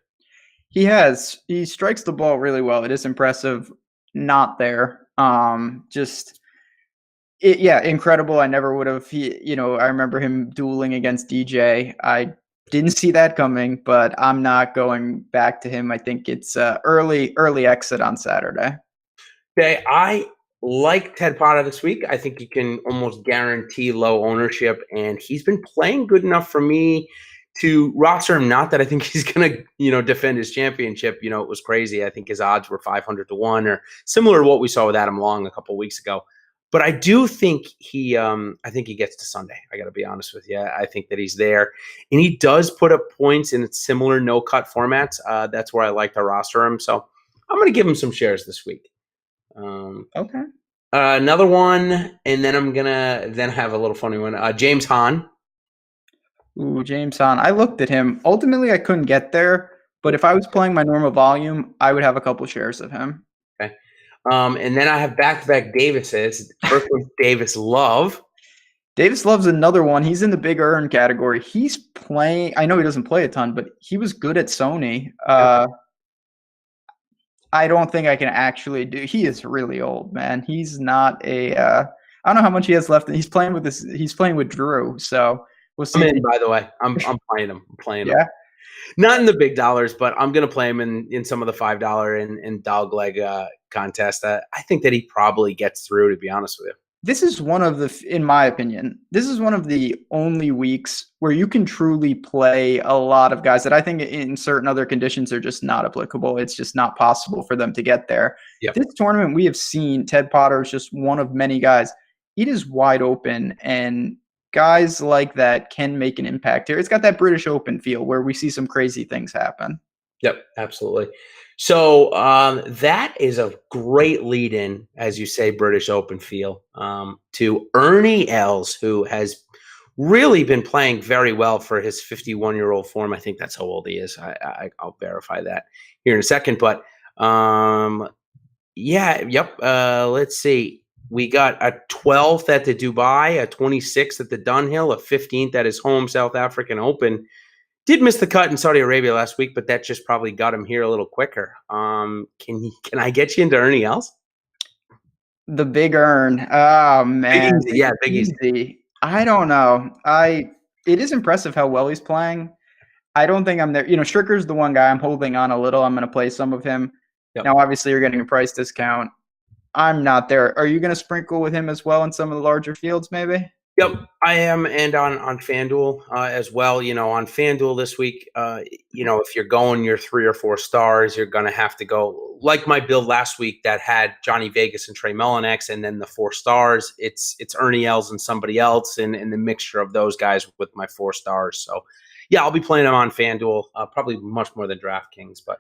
He has. He strikes the ball really well. It is impressive. Not there. Incredible. I never would have. I remember him dueling against DJ. I didn't see that coming, but I'm not going back to him. I think it's early exit on Saturday. Okay, like Ted Potter this week. I think you can almost guarantee low ownership, and he's been playing good enough for me to roster him. Not that I think he's going to, defend his championship. It was crazy. I think his odds were 500 to 1 or similar to what we saw with Adam Long a couple of weeks ago. But I do think he gets to Sunday. I got to be honest with you. I think that he's there, and he does put up points in similar no-cut formats. That's where I like to roster him. So I'm going to give him some shares this week. Okay. Another one, and then I'm gonna have a little funny one. James Hahn. Ooh, James Hahn. I looked at him. Ultimately, I couldn't get there, but if I was playing my normal volume, I would have a couple shares of him. Okay. And then I have back-to-back Davises. First one's Davis Love. Davis Love's another one. He's in the big earn category. He's playing. I know he doesn't play a ton, but he was good at Sony. I don't think I can actually do. He is really old, man. He's not a. I don't know how much he has left. He's playing with this. He's playing with Drew. So we'll see. I'm in, by the way. I'm playing him. I'm playing him. Yeah. Not in the big dollars, but I'm gonna play him in some of the $5 and dog leg contest. I think that he probably gets through. To be honest with you. This is one of the, in my opinion, this is one of the only weeks where you can truly play a lot of guys that I think in certain other conditions are just not applicable. It's just not possible for them to get there. Yep. This tournament, we have seen Ted Potter is just one of many guys. It is wide open, and guys like that can make an impact here. It's got that British Open feel where we see some crazy things happen. Yep, absolutely. So that is a great lead-in, as you say, British Open feel, to Ernie Els, who has really been playing very well for his 51-year-old form. I think that's how old he is. I'll verify that here in a second. But let's see. We got a 12th at the Dubai, a 26th at the Dunhill, a 15th at his home South African Open. Did miss the cut in Saudi Arabia last week, but that just probably got him here a little quicker. Can I get you into Ernie Els? The big earn. Oh man. Big easy. I don't know. It is impressive how well he's playing. I don't think I'm there. Stricker's the one guy I'm holding on a little. I'm going to play some of him. Yep. Now, obviously, you're getting a price discount. I'm not there. Are you going to sprinkle with him as well in some of the larger fields, maybe? Yep, I am, and on FanDuel as well. On FanDuel this week, if you're going your 3 or 4 stars, you're going to have to go like my build last week that had Johnny Vegas and Trey Mullinax, and then the 4 stars. It's Ernie Els and somebody else, and the mixture of those guys with my 4 stars. So, yeah, I'll be playing them on FanDuel, probably much more than DraftKings. But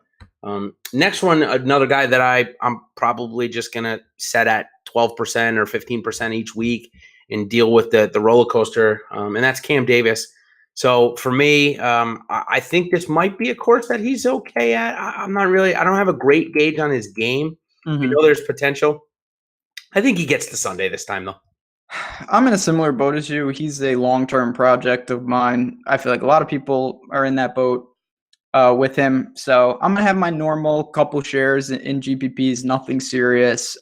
next one, another guy that I'm probably just going to set at 12% or 15% each week and deal with the roller coaster, and that's Cam Davis. So for me, I think this might be a course that he's okay at. I don't have a great gauge on his game. Mm-hmm. There's potential. I think he gets to Sunday this time, though. I'm in a similar boat as you. He's a long-term project of mine. I feel like a lot of people are in that boat with him. So I'm going to have my normal couple shares in GPPs, nothing serious.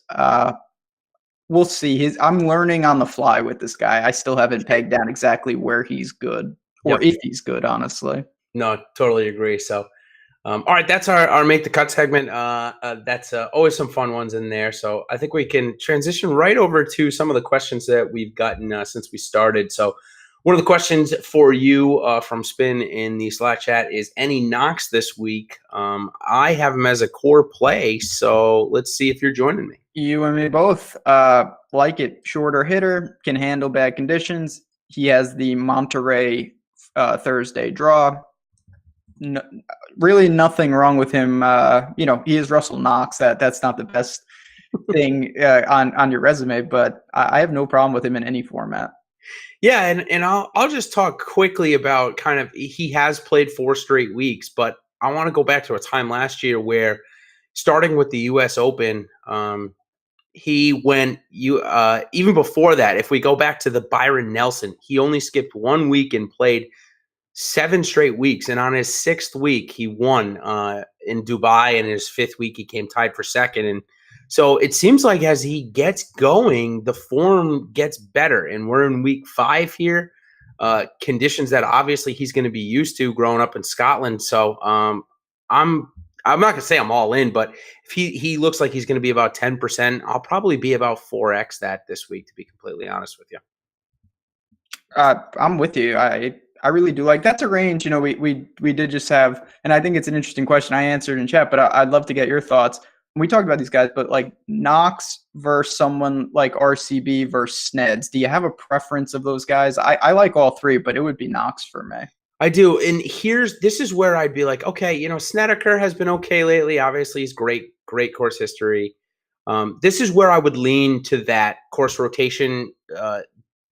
We'll see. I'm learning on the fly with this guy. I still haven't pegged down exactly where he's good or if he's good, honestly. No, totally agree. So, all right, that's our Make the Cut segment. That's always some fun ones in there. So I think we can transition right over to some of the questions that we've gotten since we started. So one of the questions for you from Spin in the Slack chat is any knocks this week? I have him as a core play, so let's see if you're joining me. You and me both. Like it. Shorter hitter, can handle bad conditions. He has the Monterey Thursday draw. No, really nothing wrong with him. He is Russell Knox. That's not the best thing on your resume, but I have no problem with him in any format. Yeah, and I'll just talk quickly about kind of he has played 4 straight weeks, but I want to go back to a time last year where starting with the U.S. Open, he went even before that. If we go back to the Byron Nelson, he only skipped 1 week and played 7 straight weeks, and on his 6th week he won in Dubai, and his 5th week he came tied for 2nd. And so it seems like as he gets going, the form gets better, and we're in week 5 here. Conditions that obviously he's going to be used to growing up in Scotland. So I'm not gonna say I'm all in, but if he looks like he's gonna be about 10%, I'll probably be about 4x that this week, to be completely honest with you. I'm with you. I really do like that's a range. We did just have, and I think it's an interesting question. I answered in chat, but I'd love to get your thoughts. We talked about these guys, but like Knox versus someone like RCB versus Sneds. Do you have a preference of those guys? I like all three, but it would be Knox for me. I do. And this is where I'd be like, okay, Snedeker has been okay lately. Obviously, he's great course history. This is where I would lean to that course rotation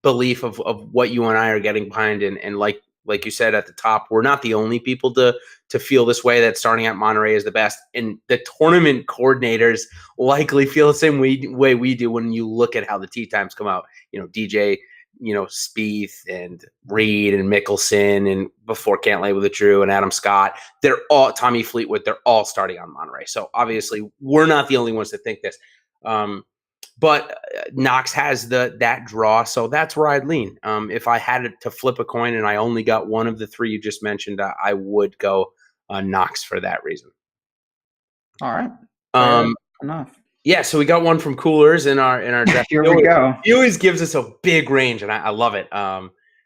belief of what you and I are getting behind. And like you said at the top, we're not the only people to feel this way, that starting at Monterey is the best. And the tournament coordinators likely feel the same way we do when you look at how the tee times come out. DJ, Spieth and Reed and Mickelson, and before Cantlay with Drew and Adam Scott, they're all Tommy Fleetwood. They're all starting on Monterey. So obviously we're not the only ones that think this. But Knox has that draw, so that's where I'd lean. If I had to flip a coin and I only got one of the three you just mentioned, I would go Knox for that reason. All right. Enough. Yeah, so we got one from Coolers in our draft. Here we go. He always gives us a big range, and I love it.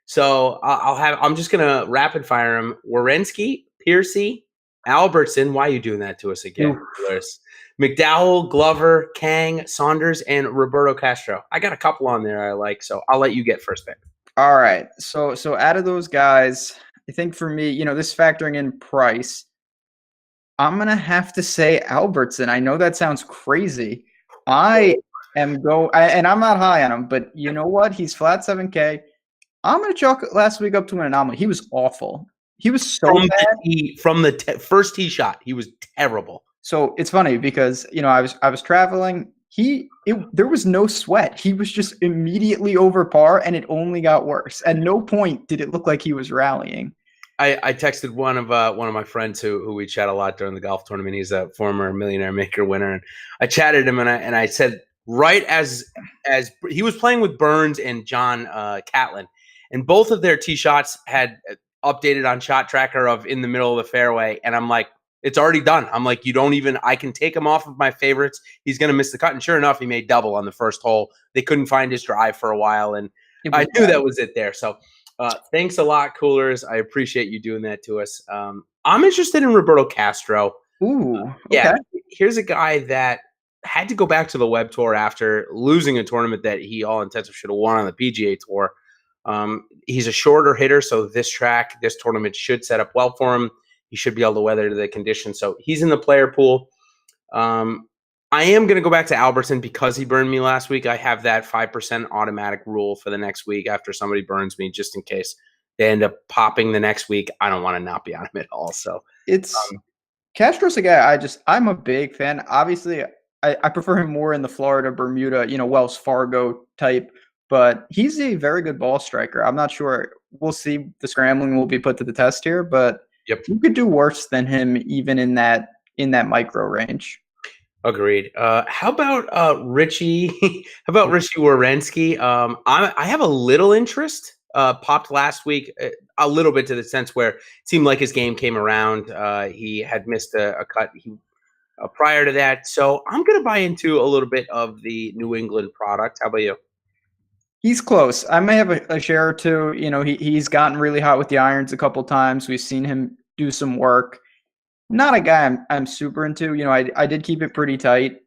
So I'm just gonna rapid fire him: Werenski, Piercy, Albertson. Why are you doing that to us again, Coolers? McDowell, Glover, Kang, Saunders, and Roberto Castro. I got a couple on there I like, so I'll let you get first pick. All right. So out of those guys, I think for me, this factoring in price, I'm going to have to say Albertson. I know that sounds crazy. And I'm not high on him, but you know what? He's flat 7K. I'm going to chalk last week up to an anomaly. He was awful. He was so bad. From the first tee shot, he was terrible. So it's funny because, I was traveling. There was no sweat. He was just immediately over par, and it only got worse. At no point did it look like he was rallying. I texted one of my friends who we chat a lot during the golf tournament. He's a former Millionaire Maker winner, and I chatted him and I said, right as he was playing with Burns and John Catlin, and both of their tee shots had updated on Shot Tracker of in the middle of the fairway, and I'm like, it's already done. I'm like, I can take him off of my favorites. He's going to miss the cut. And sure enough, he made double on the first hole. They couldn't find his drive for a while, and I knew that was it there. So thanks a lot, Coolers. I appreciate you doing that to us. I'm interested in Roberto Castro. Ooh, okay. Yeah. Here's a guy that had to go back to the Web Tour after losing a tournament that he all intents should have won on the PGA Tour. He's a shorter hitter, so this tournament should set up well for him. He should be able to weather the conditions. So he's in the player pool. I am going to go back to Albertson because he burned me last week. I have that 5% automatic rule for the next week after somebody burns me, just in case they end up popping the next week. I don't want to not be on him at all. So it's Castro's a guy I'm a big fan. Obviously, I prefer him more in the Florida, Bermuda, Wells Fargo type, but he's a very good ball striker. I'm not sure. We'll see. The scrambling will be put to the test here, but yep, you could do worse than him even in that micro range. Agreed. How about Richie? How about Richie Werenski? I have a little interest. Popped last week a little bit to the sense where it seemed like his game came around. He had missed a cut prior to that, so I'm going to buy into a little bit of the New England product. How about you? He's close. I may have a share or two. He's gotten really hot with the irons a couple times. We've seen him do some work. Not a guy I'm super into. I did keep it pretty tight.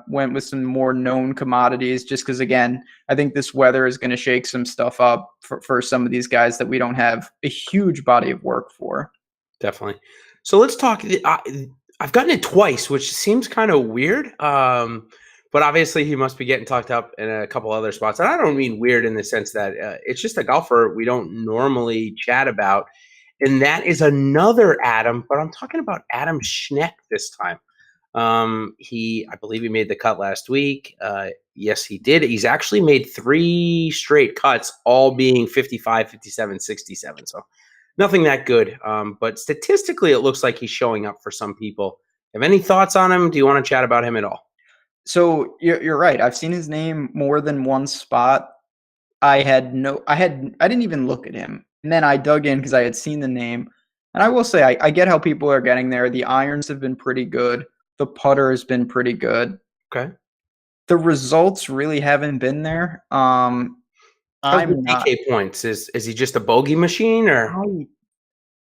Went with some more known commodities just because, again, I think this weather is going to shake some stuff up for some of these guys that we don't have a huge body of work for. Definitely. So let's talk. I've gotten it twice, which seems kind of weird. But obviously he must be getting talked up in a couple other spots. And I don't mean weird in the sense that it's just a golfer we don't normally chat about. And that is another Adam, but I'm talking about Adam Schneck this time. I believe he made the cut last week. Yes, he did. He's actually made 3 straight cuts, all being 55, 57, 67. So nothing that good. But statistically, it looks like he's showing up for some people. Have any thoughts on him? Do you want to chat about him at all? So you're right. I've seen his name more than one spot. I didn't even look at him. And then I dug in because I had seen the name. And I will say, I get how people are getting there. The irons have been pretty good. The putter has been pretty good. Okay. The results really haven't been there. How's the DK points? Is he just a bogey machine, or?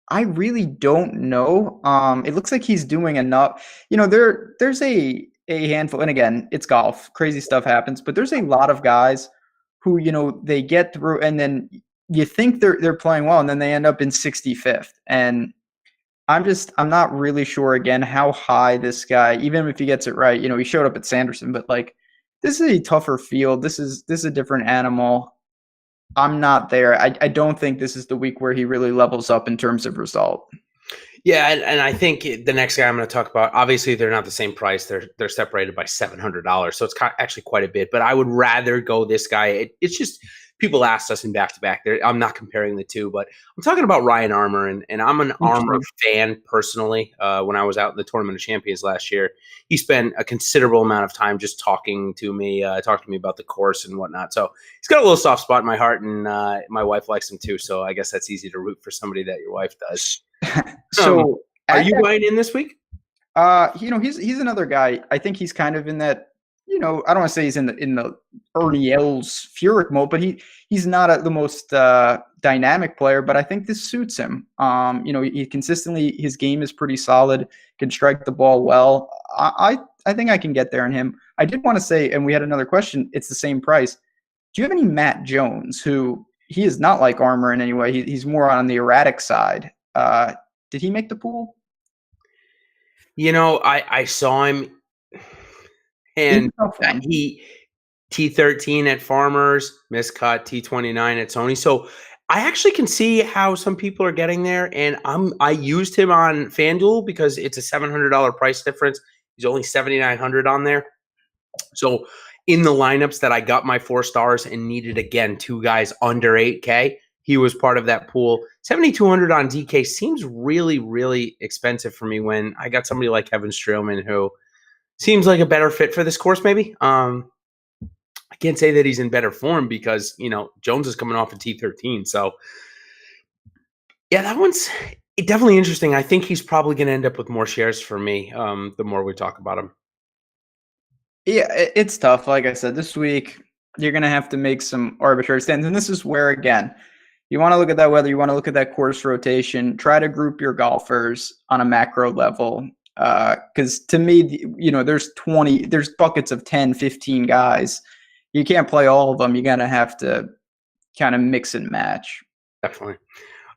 I really don't know. It looks like he's doing enough. There's a handful, and again, it's golf. Crazy stuff happens, but there's a lot of guys who, they get through, and then you think they're playing well, and then they end up in 65th. And I'm not really sure again how high this guy, even if he gets it right, he showed up at Sanderson, but like this is a tougher field. This is a different animal. I'm not there. I don't think this is the week where he really levels up in terms of result. Yeah, and I think the next guy I'm going to talk about, obviously they're not the same price. They're separated by $700, so it's actually quite a bit. But I would rather go this guy. It's just people asked us in back-to-back. I'm not comparing the two, but I'm talking about Ryan Armour, and I'm an Armour fan personally. When I was out in the Tournament of Champions last year, he spent a considerable amount of time just talking to me about the course and whatnot. So he's got a little soft spot in my heart, and my wife likes him too. So I guess that's easy to root for somebody that your wife does. So are you buying in this week? He's another guy. I think he's kind of in that. I don't want to say he's in the Ernie Els Furyk mode, but he's not the most dynamic player. But I think this suits him. He consistently, his game is pretty solid. Can strike the ball well. I think I can get there in him. I did want to say, and we had another question. It's the same price. Do you have any Matt Jones, who he is not like Armour in any way? He's more on the erratic side. Did he make the pool? I saw him. And he T13 at Farmers, miscut, T29 at Sony. So I actually can see how some people are getting there. And I used him on FanDuel because it's a $700 price difference. He's only $7,900 on there. So in the lineups that I got my 4 stars and needed, again, 2 guys under 8K, he was part of that pool. $7,200 on DK seems really, really expensive for me when I got somebody like Kevin Streelman who seems like a better fit for this course, maybe. I can't say that he's in better form because, Jones is coming off a T13. So, yeah, that one's definitely interesting. I think he's probably going to end up with more shares for me the more we talk about him. Yeah, it's tough. Like I said, this week, you're going to have to make some arbitrary stands. And this is where, again, you want to look at that weather. You want to look at that course rotation. Try to group your golfers on a macro level. Because to me, there's buckets of 10, 15 guys. You can't play all of them. You're going to have to kind of mix and match. Definitely.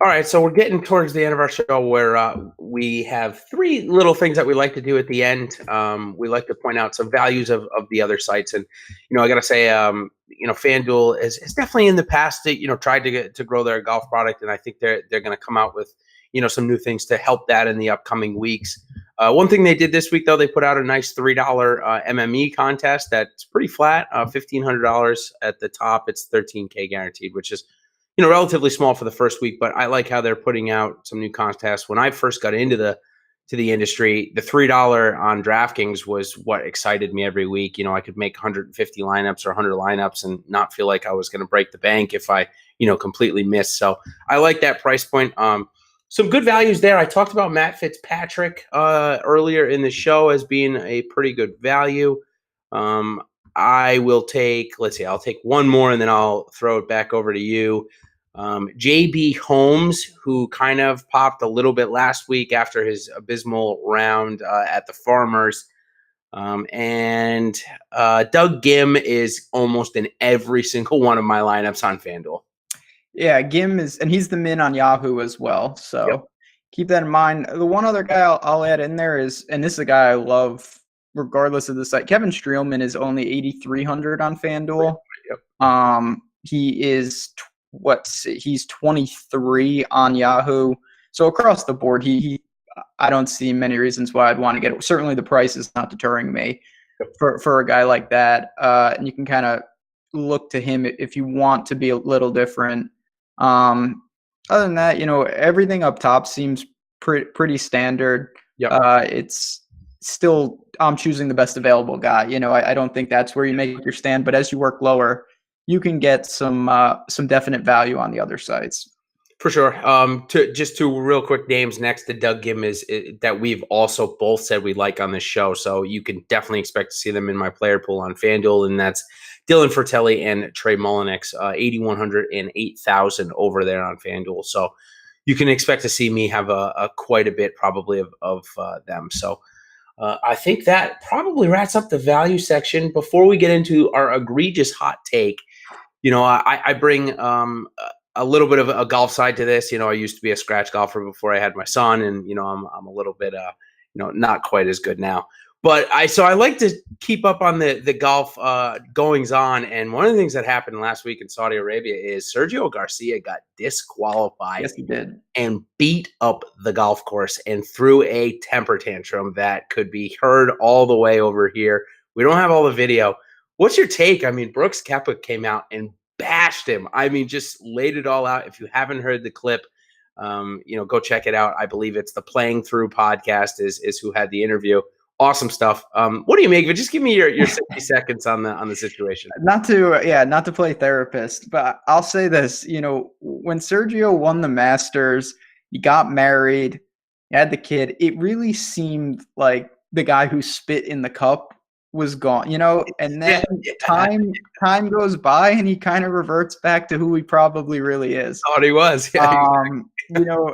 All right. So we're getting towards the end of our show where we have 3 little things that we like to do at the end. We like to point out some values of the other sites. And, I got to say, FanDuel is definitely in the past, tried to grow their golf product. And I think they're going to come out with, some new things to help that in the upcoming weeks. One thing they did this week, though, they put out a nice $3 MME contest that's pretty flat, $1,500 at the top. It's $13K guaranteed, which is, relatively small for the first week. But I like how they're putting out some new contests. When I first got into the industry, the $3 on DraftKings was what excited me every week. I could make 150 lineups or 100 lineups and not feel like I was going to break the bank if I, completely missed. So I like that price point. Some good values there. I talked about Matt Fitzpatrick earlier in the show as being a pretty good value. I will take, I'll take one more and then I'll throw it back over to you. JB Holmes, who kind of popped a little bit last week after his abysmal round at the Farmers. And Doug Gim is almost in every single one of my lineups on FanDuel. Yeah, Gim is, and he's the min on Yahoo as well. So keep that in mind. The one other guy I'll add in there is, and this is a guy I love regardless of the site, Kevin Streelman is only 8,300 on FanDuel. Yep. He is, he's 23 on Yahoo. So across the board, I don't see many reasons why I'd want to get it. Certainly the price is not deterring me for a guy like that. And you can kind of look to him if you want to be a little different. Other than that, everything up top seems pretty standard. Yep. It's still, I'm choosing the best available guy. I don't think that's where you make your stand, but as you work lower, you can get some definite value on the other sites. For sure. Just two real quick names next to Doug Gim is that we've also both said we like on this show. So you can definitely expect to see them in my player pool on FanDuel, and that's Dylan Fratelli and Trey Mullinix, 8,100 and 8,000 over there on FanDuel. So you can expect to see me have a quite a bit probably of them. So I think that probably wraps up the value section. Before we get into our egregious hot take, I bring a little bit of a golf side to this. I used to be a scratch golfer before I had my son, and I'm a little bit not quite as good now. But I like to keep up on the golf goings on. And one of the things that happened last week in Saudi Arabia is Sergio Garcia got disqualified. Yes, he did. And beat up the golf course and threw a temper tantrum that could be heard all the way over here. We don't have all the video. What's your take? I mean, Brooks Koepka came out and bashed him. I mean, just laid it all out. If you haven't heard the clip, go check it out. I believe it's the Playing Through podcast is who had the interview. Awesome stuff. What do you make of it? Just give me your 60 seconds on the situation. Not to play therapist, but I'll say this, when Sergio won the Masters, he got married, he had the kid, it really seemed like the guy who spit in the cup was gone, and then time goes by and he kind of reverts back to who he probably really is. Thought he was. Yeah,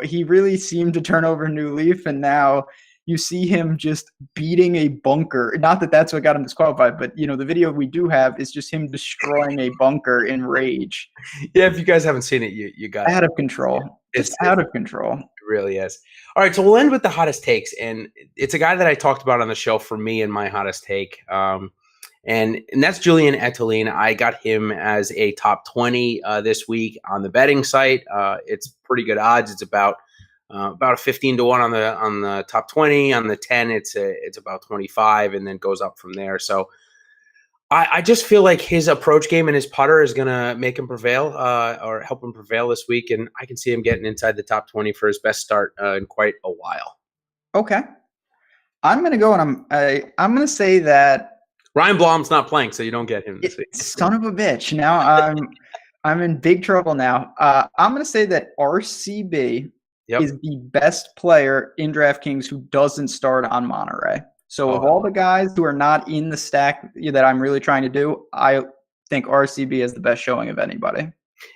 he really seemed to turn over a new leaf, and now you see him just beating a bunker. Not that that's what got him disqualified, but the video we do have is just him destroying a bunker in rage. Yeah, if you guys haven't seen it, you got out of control. It's out of control. It really is. All right, so we'll end with the hottest takes, and it's a guy that I talked about on the show for me and my hottest take, and that's Julian Etelin. I got him as a top 20 this week on the betting site. It's pretty good odds. It's about a 15 to 1 on the top 20. On the 10, it's about 25, and then goes up from there. So I just feel like his approach game and his putter is going to make him prevail or help him prevail this week, and I can see him getting inside the top 20 for his best start in quite a while. Okay, I'm going to go, and I'm going to say that Ryan Blom's not playing, so you don't get him this week. Son of a bitch! Now I'm in big trouble now. I'm going to say that RCB is the best player in DraftKings who doesn't start on Monterey. So of all the guys who are not in the stack that I'm really trying to do, I think RCB is the best showing of anybody.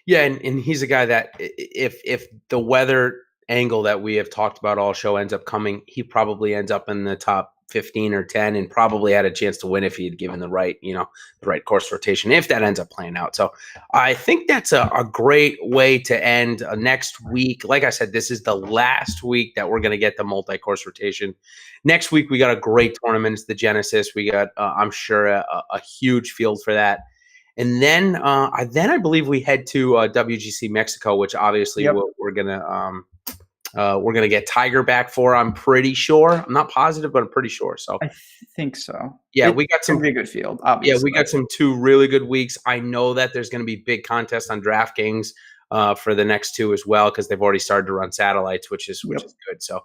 Yeah, and he's a guy that if the weather angle that we have talked about all show ends up coming, he probably ends up in the top 15 or 10 and probably had a chance to win if he had given the right course rotation, if that ends up playing out. So I think that's a great way to end next week. Like I said, this is the last week that we're going to get the multi-course rotation. Next week, we got a great tournament. It's the Genesis. We got, I'm sure, a huge field for that. And then I believe we head to WGC Mexico, which obviously we're gonna get Tiger back for. I'm pretty sure. I'm not positive, but I'm pretty sure. So I think so. Yeah, we got some pretty good field. Obviously. Yeah, we got some 2 really good weeks. I know that there's going to be big contests on DraftKings for the next 2 as well, because they've already started to run satellites, which is good. So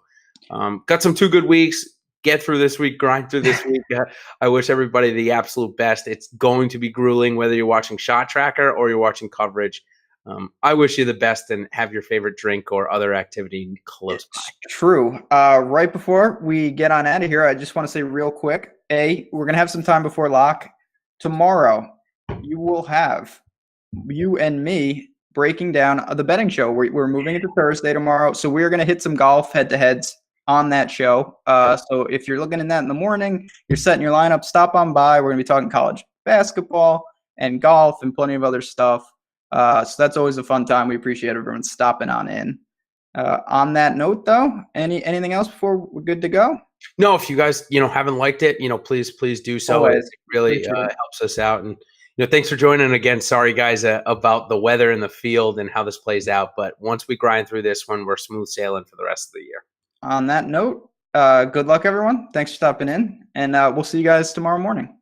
got some 2 good weeks. Get through this week, grind through this week. I wish everybody the absolute best. It's going to be grueling, whether you're watching Shot Tracker or you're watching coverage. I wish you the best and have your favorite drink or other activity close by. True. Right before we get on out of here, I just want to say real quick, we're going to have some time before lock. Tomorrow, you will have you and me breaking down the betting show. We're moving it to Thursday tomorrow, so we're going to hit some golf head-to-heads on that show. So if you're looking at that in the morning, you're setting your lineup, stop on by. We're going to be talking college basketball and golf and plenty of other stuff. So that's always a fun time. We appreciate everyone stopping on in. On that note, though, anything else before we're good to go? No, if you guys haven't liked it, please do so. Always. It really helps us out. And thanks for joining. Again, sorry guys about the weather in the field and how this plays out. But once we grind through this one, we're smooth sailing for the rest of the year. On that note, good luck, everyone. Thanks for stopping in, and we'll see you guys tomorrow morning.